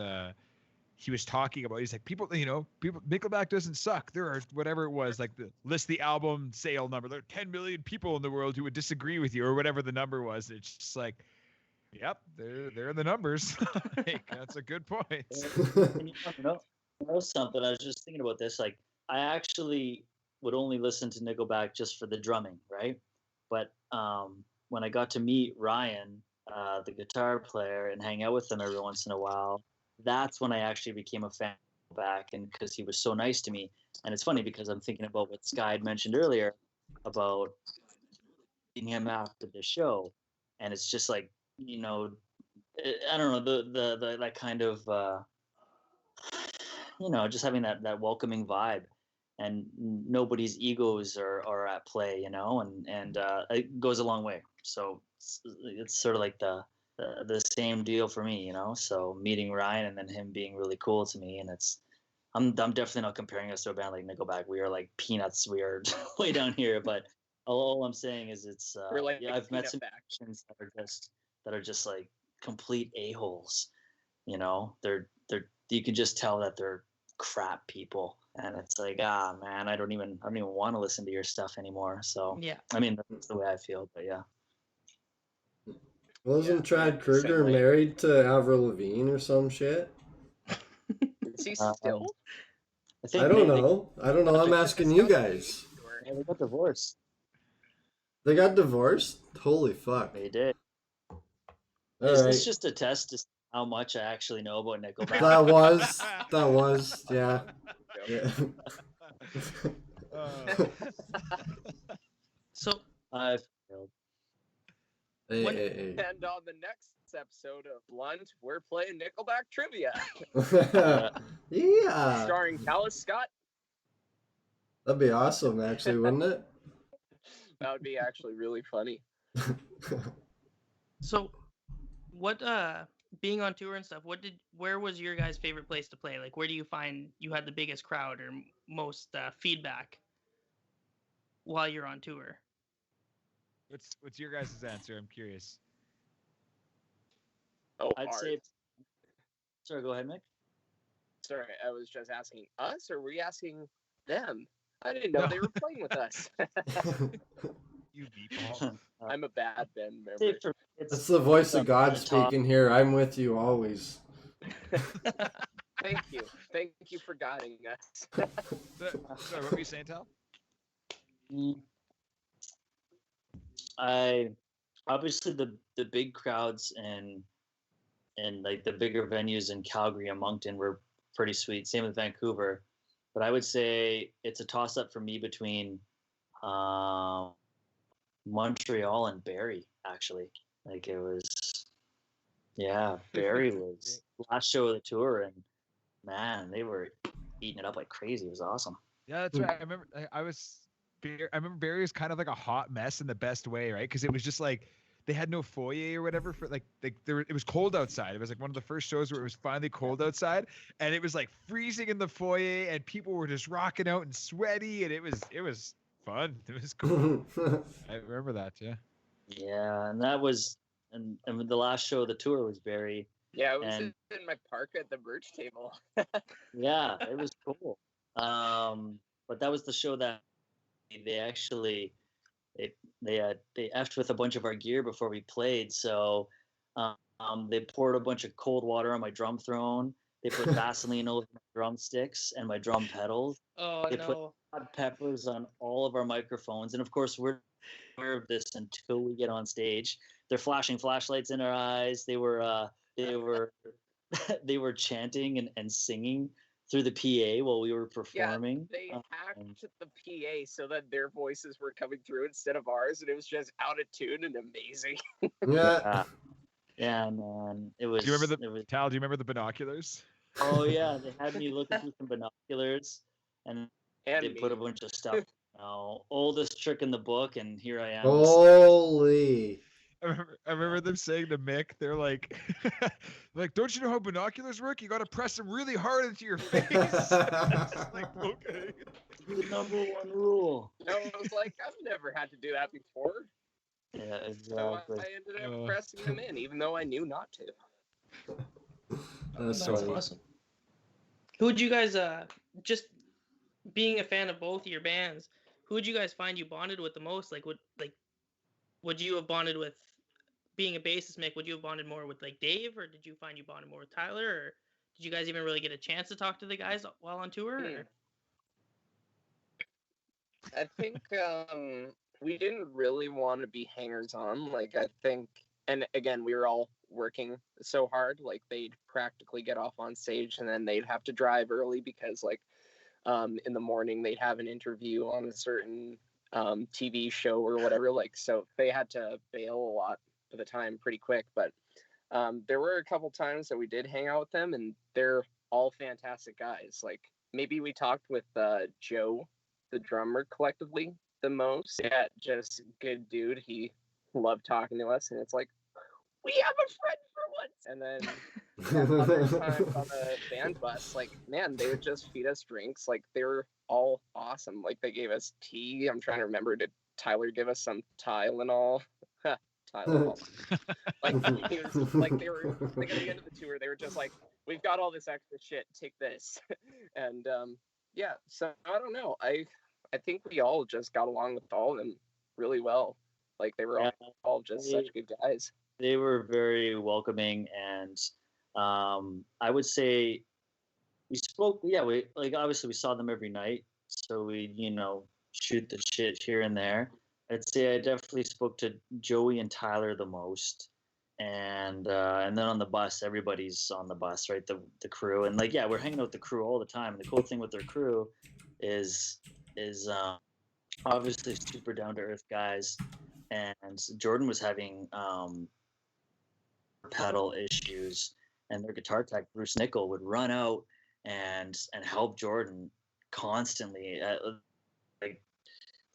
he was talking about, he's like, people Nickelback doesn't suck. There are whatever it was, like list the album sale number. There are 10 million people in the world who would disagree with you, or whatever the number was. It's just like, yep, they're the numbers. Like, that's a good point. And you want to know something? I was just thinking about this. Like, I actually would only listen to Nickelback just for the drumming, right? But when I got to meet Ryan, the guitar player, and hang out with him every once in a while, that's when I actually became a fan of Nickelback, and because he was so nice to me. And it's funny because I'm thinking about what Sky had mentioned earlier about meeting him after the show, and it's just like, I don't know, the that kind of just having that welcoming vibe, and nobody's egos are at play, and it goes a long way. So it's sort of like the same deal for me, so meeting Ryan and then him being really cool to me, and I'm definitely not comparing us to a band like Nickelback. We are like peanuts. We are way down here, but all I'm saying is it's We're like I've met some back. musicians that are just like complete a-holes. They're you can just tell that they're crap people, and it's like, man, I don't even want to listen to your stuff anymore. So Yeah. I mean, that's the way I feel, but yeah. Wasn't Chad same Kroeger way. married to Avril Lavigne or some shit? Is he still? I think I don't maybe know. I'm asking you guys. they got divorced. They got divorced? Holy fuck. They did. All Is right. this just a test to see how much I actually know about Nickelback? That was, yeah. Yeah. So I've failed. Hey. And on the next episode of Blunt, we're playing Nickelback trivia, Yeah. starring Tallus Scott. That'd be awesome, actually, wouldn't it? That would be actually really funny. So, what being on tour and stuff, where was your guys' favorite place to play? Like, where do you find you had the biggest crowd or most feedback while you're on tour? What's your guys' answer? I'm curious. Oh, I'd hard. say. Sorry, go ahead, Mick. Sorry, I was just asking us, or were we asking them? I didn't know No. they were playing with us. You meatball. I'm a bad band member. That's the voice of God the top. speaking here. I'm with you always. Thank you. Thank you for guiding us. Sorry, what were you saying, Tal? I obviously the big crowds and like the bigger venues in Calgary and Moncton were pretty sweet. Same with Vancouver, but I would say it's a toss up for me between Montreal and Barrie. Actually, like it was Yeah, Barry was last show of the tour, and man, they were eating it up like crazy. It was awesome. Yeah, that's right. I remember I remember Barry was kind of like a hot mess in the best way, right? Because it was just like they had no foyer or whatever for like there. It was cold outside. It was like one of the first shows where it was finally cold outside, and it was like freezing in the foyer, and people were just rocking out and sweaty, and it was fun. It was cool. I remember that. Yeah. Yeah, and that was and the last show of the tour was Barry. Yeah, I was And in my park at the merch table. yeah, it was cool. But that was the show that they actually they effed with a bunch of our gear before we played. So they poured a bunch of cold water on my drum throne. They put Vaseline over my drumsticks and my drum pedals. Oh They put no. hot peppers on all of our microphones, and of course we're aware of this until we get on stage. They're flashing flashlights in our eyes. They were they were chanting and singing through the PA while we were Yeah, performing. they hacked the PA so that their voices were coming through instead of ours, and it was just out of tune and amazing. Yeah. Yeah, man, it was. Do you remember It was. Tal? Do you remember the binoculars? Oh yeah, they had me looking through some binoculars, and And they put a me. bunch of stuff. Oldest trick in the book, and here I am. Holy. I remember them saying to Mick, they're like, like, don't you know how binoculars work? You got to press them really hard into your face. It's like, okay. The number one rule. I was like, I've never had to do that before. Yeah, So exactly. I ended up pressing them in, even though I knew not to. That's That's funny. awesome. Who would you guys just being a fan of both of your bands, who would you guys find you bonded with the most? Would you have bonded with being a bassist, Mick? Would you have bonded more with like Dave, or did you find you bonded more with Tyler, or did you guys even really get a chance to talk to the guys while on tour? Or? I think we didn't really want to be hangers on. Like, I think, and again, we were all working so hard. Like, they'd practically get off on stage and then they'd have to drive early because, like, in the morning they'd have an interview on a certain TV show or whatever. Like, so they had to bail a lot of the time pretty quick. But there were a couple times that we did hang out with them, and they're all fantastic guys. Like, maybe we talked with Joe, the drummer, collectively the most. Yeah, just good dude. He loved talking to us, and it's like, we have a friend for once. And then other times on the band bus, like, man, they would just feed us drinks. Like, they were all awesome. Like, they gave us tea. I'm trying to remember, did Tyler give us some Tylenol? Tylenol. Like, he was like, they were like at the end of the tour, they were just like, we've got all this extra shit, take this. And yeah, so I don't know. I think we all just got along with all of them really well. Like, they were all just such good guys. They were very welcoming, and I would say we spoke. Yeah, we like obviously we saw them every night, so we shoot the shit here and there. I'd say I definitely spoke to Joey and Tyler the most, and then on the bus, everybody's on the bus, right? The crew, and like we're hanging out with the crew all the time. And the cool thing with their crew is obviously super down to earth guys, and Jordan was having pedal issues, and their guitar tech Bruce Nickel would run out and help Jordan constantly, like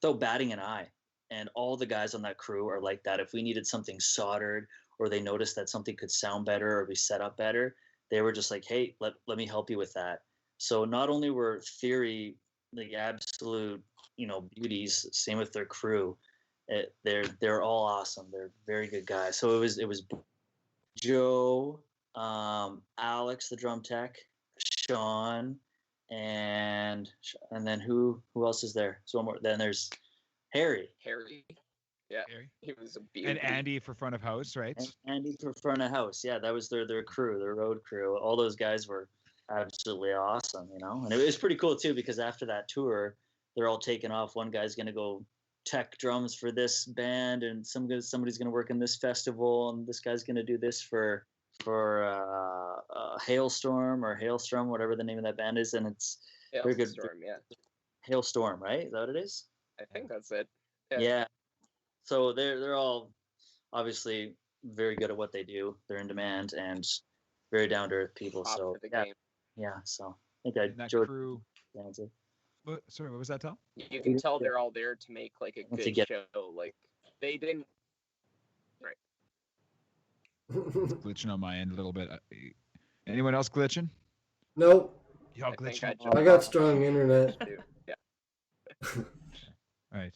without batting an eye. And all the guys on that crew are like that. If we needed something soldered, or they noticed that something could sound better or be set up better, they were just like, hey, let me help you with that. So not only were Theory like absolute beauties, same with their crew. They're all awesome. They're very good guys. So it was Joe, Alex, the drum tech, Sean, and then who else is there? So one more. Then there's Harry. Yeah, Harry. he was a beauty. And Andy for front of house, right? And Andy for front of house. Yeah, that was their crew, their road crew. All those guys were absolutely awesome, and it was pretty cool too, because after that tour, they're all taking off. One guy's gonna go tech drums for this band, and somebody's gonna work in this festival, and this guy's gonna do this for Hailstorm or Hailstrom, whatever the name of that band is, and it's very good. Hailstorm, yeah. Hailstorm, right? Is that what it is? I think that's it. Yeah. So they're all obviously very good at what they do. They're in demand and very down to earth people. Top So of the yeah, game. yeah. So I think I And that Joe crew. answer. Sorry, what was that, Tal? You can tell they're all there to make like a To good get- show. Like they didn't. Glitching on my end a little bit. Anyone else glitching? Nope. Y'all I think glitching? jumped I got off strong the internet. bridge, too. Yeah. All right.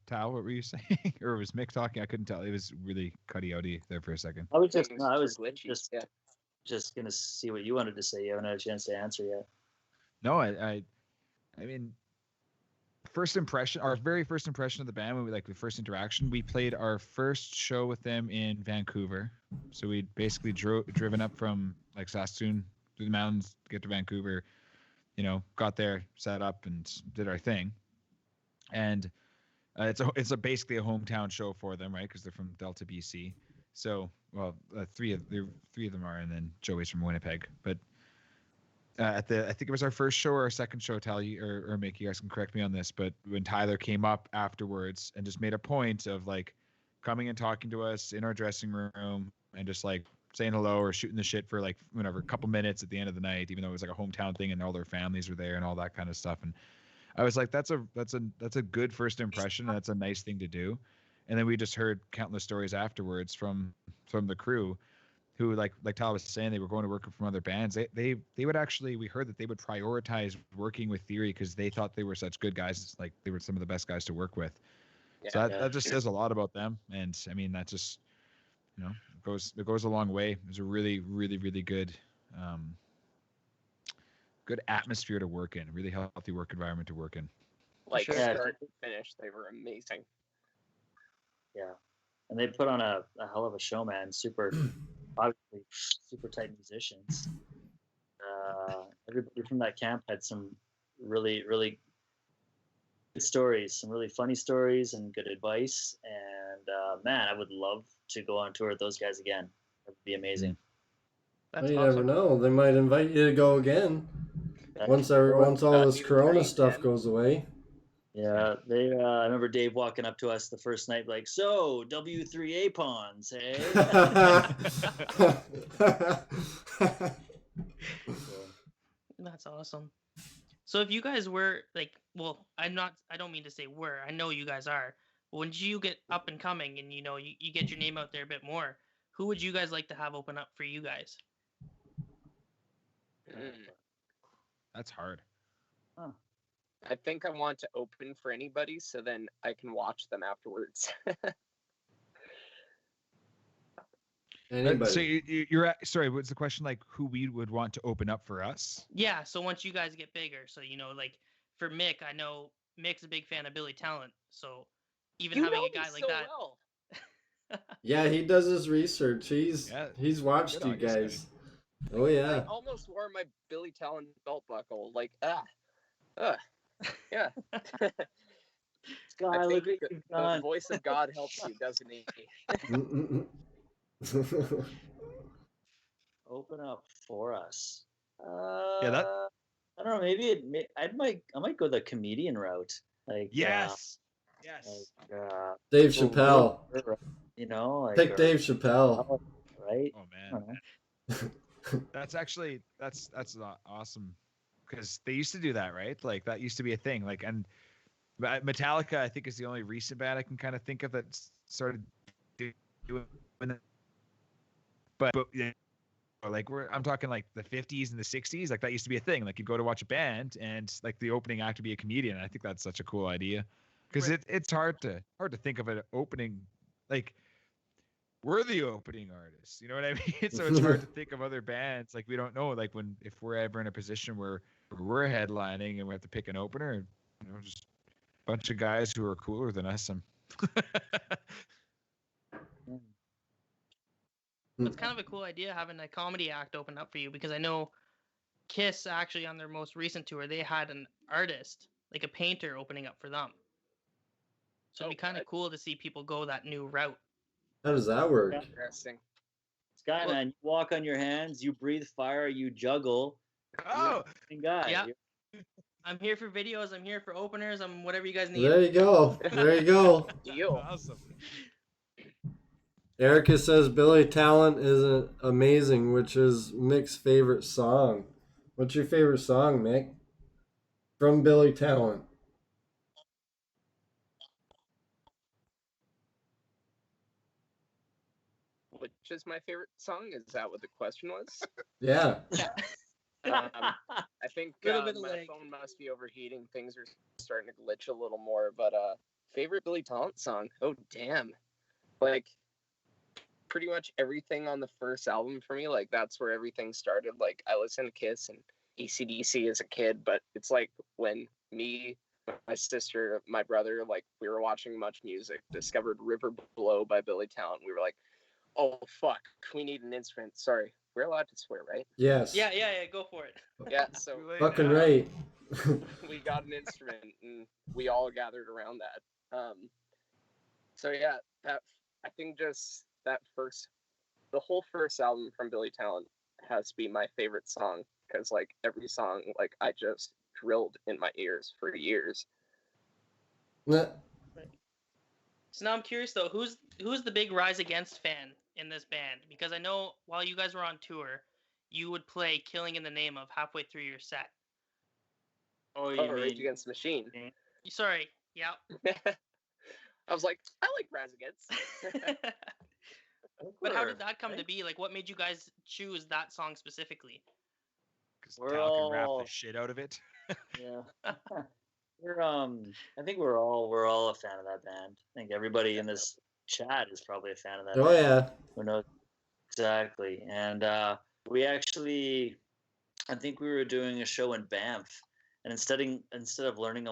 Tal, what were you saying? Or was Mick talking? I couldn't tell. It was really cutty outy there for a second. I was just Things no, I were was glitchy. Yeah. just gonna see what you wanted to say. You haven't had a chance to answer yet. No, I mean, our very first impression of the band, when we the first interaction, we played our first show with them in Vancouver. So we'd basically driven up from like Saskatoon through the mountains to get to Vancouver, got there, set up, and did our thing. And it's basically a hometown show for them, right? Because they're from Delta, BC. So, well, three of them are, and then Joey's from Winnipeg. But I think it was our first show or our second show, Tally or Mick, you guys can correct me on this, but when Tyler came up afterwards and just made a point of like coming and talking to us in our dressing room and just like saying hello or shooting the shit for like whatever, a couple minutes at the end of the night, even though it was like a hometown thing and all their families were there and all that kind of stuff. And I was like, that's a good first impression, and that's a nice thing to do. And then we just heard countless stories afterwards from the crew who like Tal was saying, they were going to work from other bands. They would actually, we heard that they would prioritize working with Theory because they thought they were such good guys. Like they were some of the best guys to work with. Yeah. So that just says a lot about them. And I mean, that just, it goes a long way. It was a really, really, really good, good atmosphere to work in, really healthy work environment to work in. Like Sure. start to finish, they were amazing. Yeah, and they put on a hell of a show, man. Super, obviously, super tight musicians. Everybody from that camp had some really, really good stories, some really funny stories, and good advice. And man, I would love to go on tour with those guys again. That would be amazing. That's Well, you awesome. never know. They might invite you to go again once all this Corona stuff goes away. Yeah, they. I remember Dave walking up to us the first night, like, "So W3APONS, hey?" That's awesome. So if you guys were like, well, I don't mean to say were, I know you guys are. When you get up and coming and you get your name out there a bit more, who would you guys like to have open up for you guys? That's hard. Huh. I think I want to open for anybody so then I can watch them afterwards. Anybody. So you're sorry, what's the question? Like who we would want to open up for us? Yeah, so once you guys get bigger, so like for Mick, I know Mick's a big fan of Billy Talent, so even You having know a guy me like so that. well. Yeah, he does his research. He's watched Good you on you, Scotty. guys. Oh yeah. I almost wore my Billy Talent belt buckle. Like, yeah. Sky, I look think what you've the done. voice of God helps you, doesn't he? Open up for us. that- I don't know. Maybe I might go the comedian route. Like Yes. Dave Chappelle. Like, Pick Dave Chappelle. right? Oh I don't man, know. that's awesome because they used to do that, right? Like that used to be a thing. Like, and Metallica, I think, is the only recent band I can kind of think of that started doing that. But yeah, like I'm talking like the 50s and the 60s. Like that used to be a thing. Like you go to watch a band and like the opening act would be a comedian. I think that's such a cool idea because Right. it's hard to think of an opening like. We're the opening artists, you know what I mean? So it's hard to think of other bands. Like we don't know, like if we're ever in a position where we're headlining and we have to pick an opener, just a bunch of guys who are cooler than us. It's kind of a cool idea having a comedy act open up for you because I know Kiss actually on their most recent tour they had an artist, like a painter, opening up for them. So it'd be kind of cool to see people go that new route. How does that work? Interesting. Sky, man, you walk on your hands, you breathe fire, you juggle. Oh, Guy. Yeah. I'm here for videos. I'm here for openers. I'm whatever you guys need. There you go. There you go. Deal. awesome. Erica says Billy Talent is amazing, which is Mick's favorite song. What's your favorite song, Mick? From Billy Talent. Which is my favorite song? Is that what the question was? Yeah. I think Little bit of my lag. phone must be overheating. Things are starting to glitch a little more. But favorite Billy Talent song? Oh damn! Like pretty much everything on the first album for me. Like that's where everything started. Like I listened to Kiss and AC/DC as a kid, but it's like when me, my sister, my brother, like we were watching Much Music, discovered River Below by Billy Talent. We were like, oh fuck, we need an instrument. Sorry, we're allowed to swear, right? Yes. Yeah, go for it. Yeah, so Fucking right. we got an instrument and we all gathered around that. So yeah, that I think just that the whole first album from Billy Talent has to be my favorite song because like every song like I just drilled in my ears for years. So now I'm curious though, who's the big Rise Against fan in this band? Because I know while you guys were on tour, you would play "Killing in the Name of" halfway through your set. Oh, Oh, Rage Against the Machine. Sorry, yeah. I was like, I like Rise Against. But how did that come to be? Like, what made you guys choose that song specifically? Because We're Tal can rap all- the shit out of it. Yeah. We're I think we're all a fan of that band. I think everybody in this chat is probably a fan of that Oh band. yeah. Who knows exactly. And we actually I think we were doing a show in Banff, and instead of learning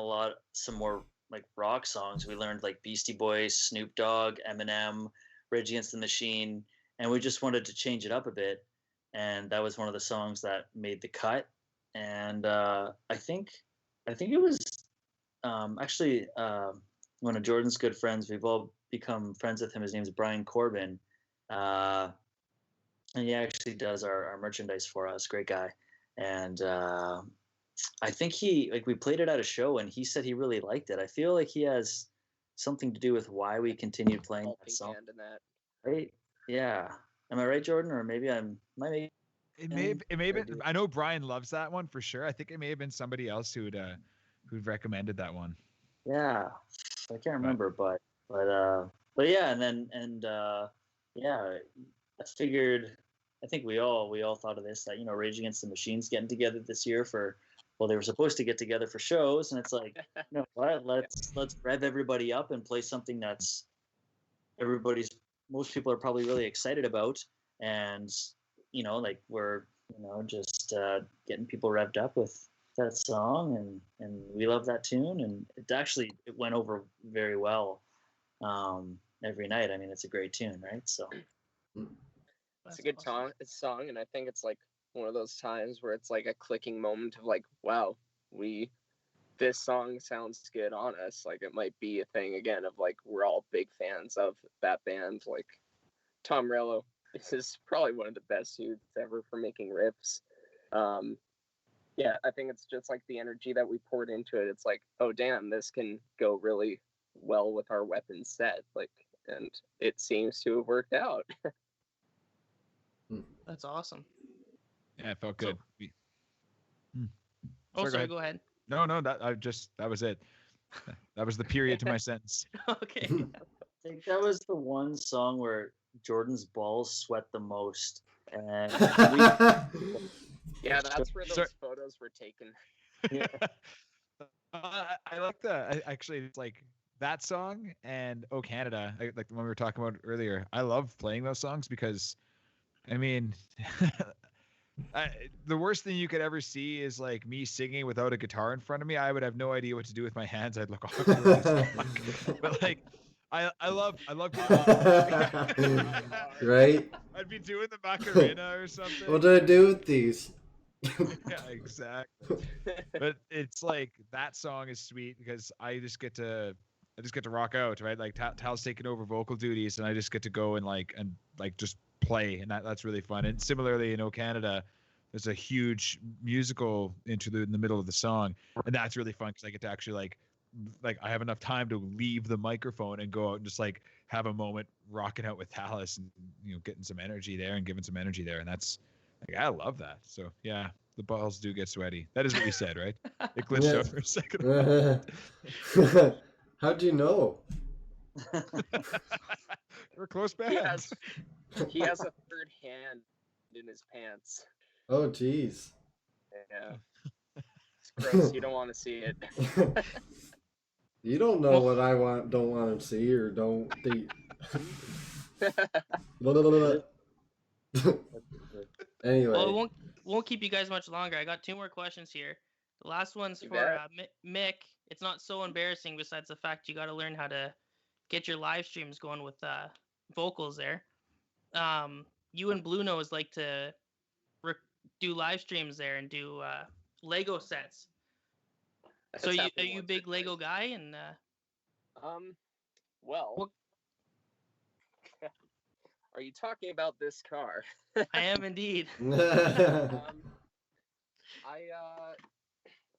some more like rock songs, we learned like Beastie Boys, Snoop Dogg, Eminem, Rage Against the Machine, and we just wanted to change it up a bit. And that was one of the songs that made the cut. And I think it was actually one of Jordan's good friends. We've all become friends with him. His name's Brian Corbin, and he actually does our merchandise for us. Great guy. And I think we played it at a show, and he said he really liked it. I feel like he has something to do with why we continued playing that song. Hand in that. Right? Yeah. Am I right, Jordan? Or maybe It may have been. I know Brian loves that one for sure. I think it may have been somebody else who'd recommended that one. Yeah, I can't remember, but yeah, yeah, I figured. I think we all thought of this, that Rage Against the Machine's getting together this year they were supposed to get together for shows, and it's like, you know what, let's rev everybody up and play something that's most people are probably really excited about, and like we're just getting people revved up with that song, and we love that tune, and it went over very well every night. I mean, it's a great tune, right? So it's a good song, and I think it's like one of those times where it's like a clicking moment of like, wow, this song sounds good on us. Like it might be a thing again of like we're all big fans of that band. Like Tom Morello is probably one of the best dudes ever for making riffs. Yeah, I think it's just like the energy that we poured into it. It's like, oh damn, this can go really well with our weapon set. Like, and it seems to have worked out. That's awesome. Yeah, it felt good. Sorry, go ahead. No, that was it. That was the period to my sentence. Okay. I think that was the one song where Jordan's balls sweat the most. And yeah, that's where those photos were taken. Yeah. I like actually, it's like that song and "Oh Canada," like the one we were talking about earlier. I love playing those songs because, I mean, the worst thing you could ever see is like me singing without a guitar in front of me. I would have no idea what to do with my hands. I'd look awkward. But like, I love right? I'd be doing the Macarena or something. What did I do with these? Yeah, exactly. But it's like that song is sweet because I just get to rock out, right? Like Tal's taking over vocal duties, and I just get to go and just play, and that's really fun. And similarly in "Oh Canada," there's a huge musical interlude in the middle of the song, and that's really fun because I get to actually like like I have enough time to leave the microphone and go out and just like have a moment rocking out with Tallus and getting some energy there and giving some energy there, and that's like I love that. So yeah, the balls do get sweaty. That is what you said, right? It glitched Yeah. out for a second. How'd you know? We're close He bands. has a third hand in his pants. Oh, jeez. Yeah. It's gross. You don't want to see it. You don't know what I don't want to see or don't think. Anyway. Well, it won't keep you guys much longer. I got 2 more questions here. The last one's You for bet. Mick. It's not so embarrassing besides the fact you got to learn how to get your live streams going with vocals there. You and Blue Nose like to do live streams there and do Lego sets. So are you a big Lego guy? And well, are you talking about this car? I am indeed.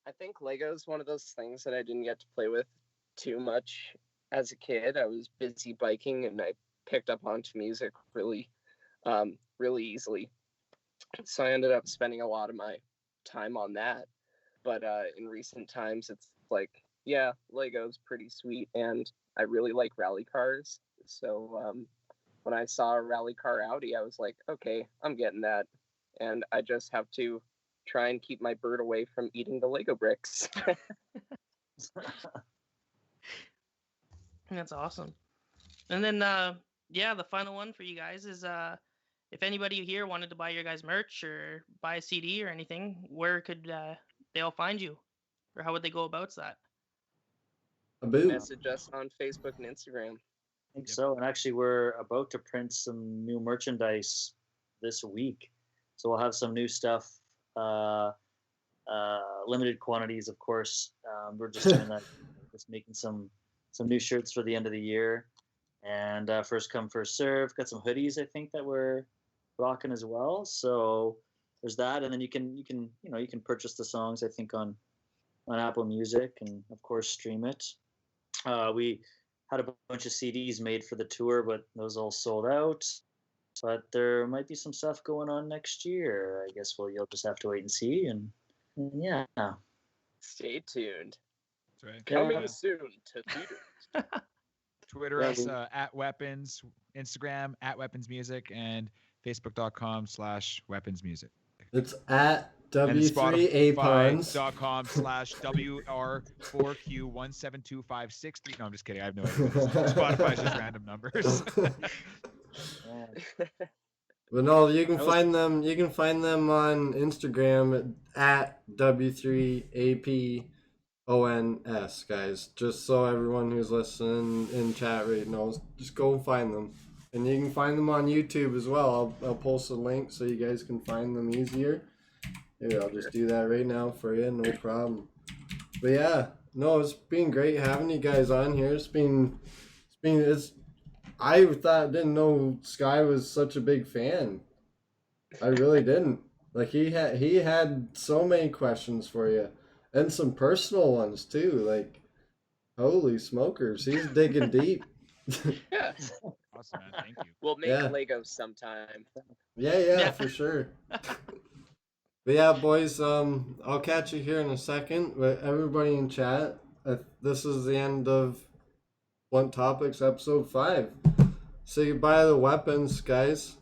I think Lego's one of those things that I didn't get to play with too much as a kid. I was busy biking and I picked up onto music really easily. So I ended up spending a lot of my time on that. But in recent times, it's like, yeah, Lego's pretty sweet, and I really like rally cars. So when I saw a rally car Audi, I was like, okay, I'm getting that. And I just have to try and keep my bird away from eating the Lego bricks. That's awesome. And then, the final one for you guys is if anybody here wanted to buy your guys' merch or buy a CD or anything, where could they all find you? Or how would they go about that? Message us on Facebook and Instagram. I think so. And actually, we're about to print some new merchandise this week. So we'll have some new stuff, limited quantities, of course. We're just doing that, just making some new shirts for the end of the year. And first come, first serve. Got some hoodies, I think, that we're rocking as well. So there's that, and then you can purchase the songs, I think, on Apple Music, and of course stream it. We had a bunch of CDs made for the tour, but those all sold out. But there might be some stuff going on next year. I guess you'll just have to wait and see. And yeah. Stay tuned. That's right. Coming soon to theaters. Twitter us at Weapons, Instagram at Weapons Music, and Facebook.com/WeaponsMusic. It's at W3APONS. Spotify.com/WR4Q172563. No, I'm just kidding. I have no idea. Spotify's just random numbers. But no, you can find them. You can find them on Instagram at W3APONS, guys. Just so everyone who's listening in chat right knows, just go and find them. And you can find them on YouTube as well. I'll post a link so you guys can find them easier. Here, I'll just do that right now for you, no problem. But yeah, no, it's been great having you guys on here. I didn't know Sky was such a big fan. I really didn't. Like he had so many questions for you, and some personal ones too. Like, holy smokers, he's digging deep. Yeah. Awesome, man. Thank you. We'll make Legos sometime. Yeah, for sure. But yeah, boys, I'll catch you here in a second. But everybody in chat, this is the end of Blunt Topics episode 5. Say goodbye to the weapons, guys.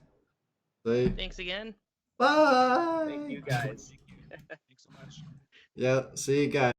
Thanks again. Bye. Thank you, guys. Thanks so much. Yeah, see you guys.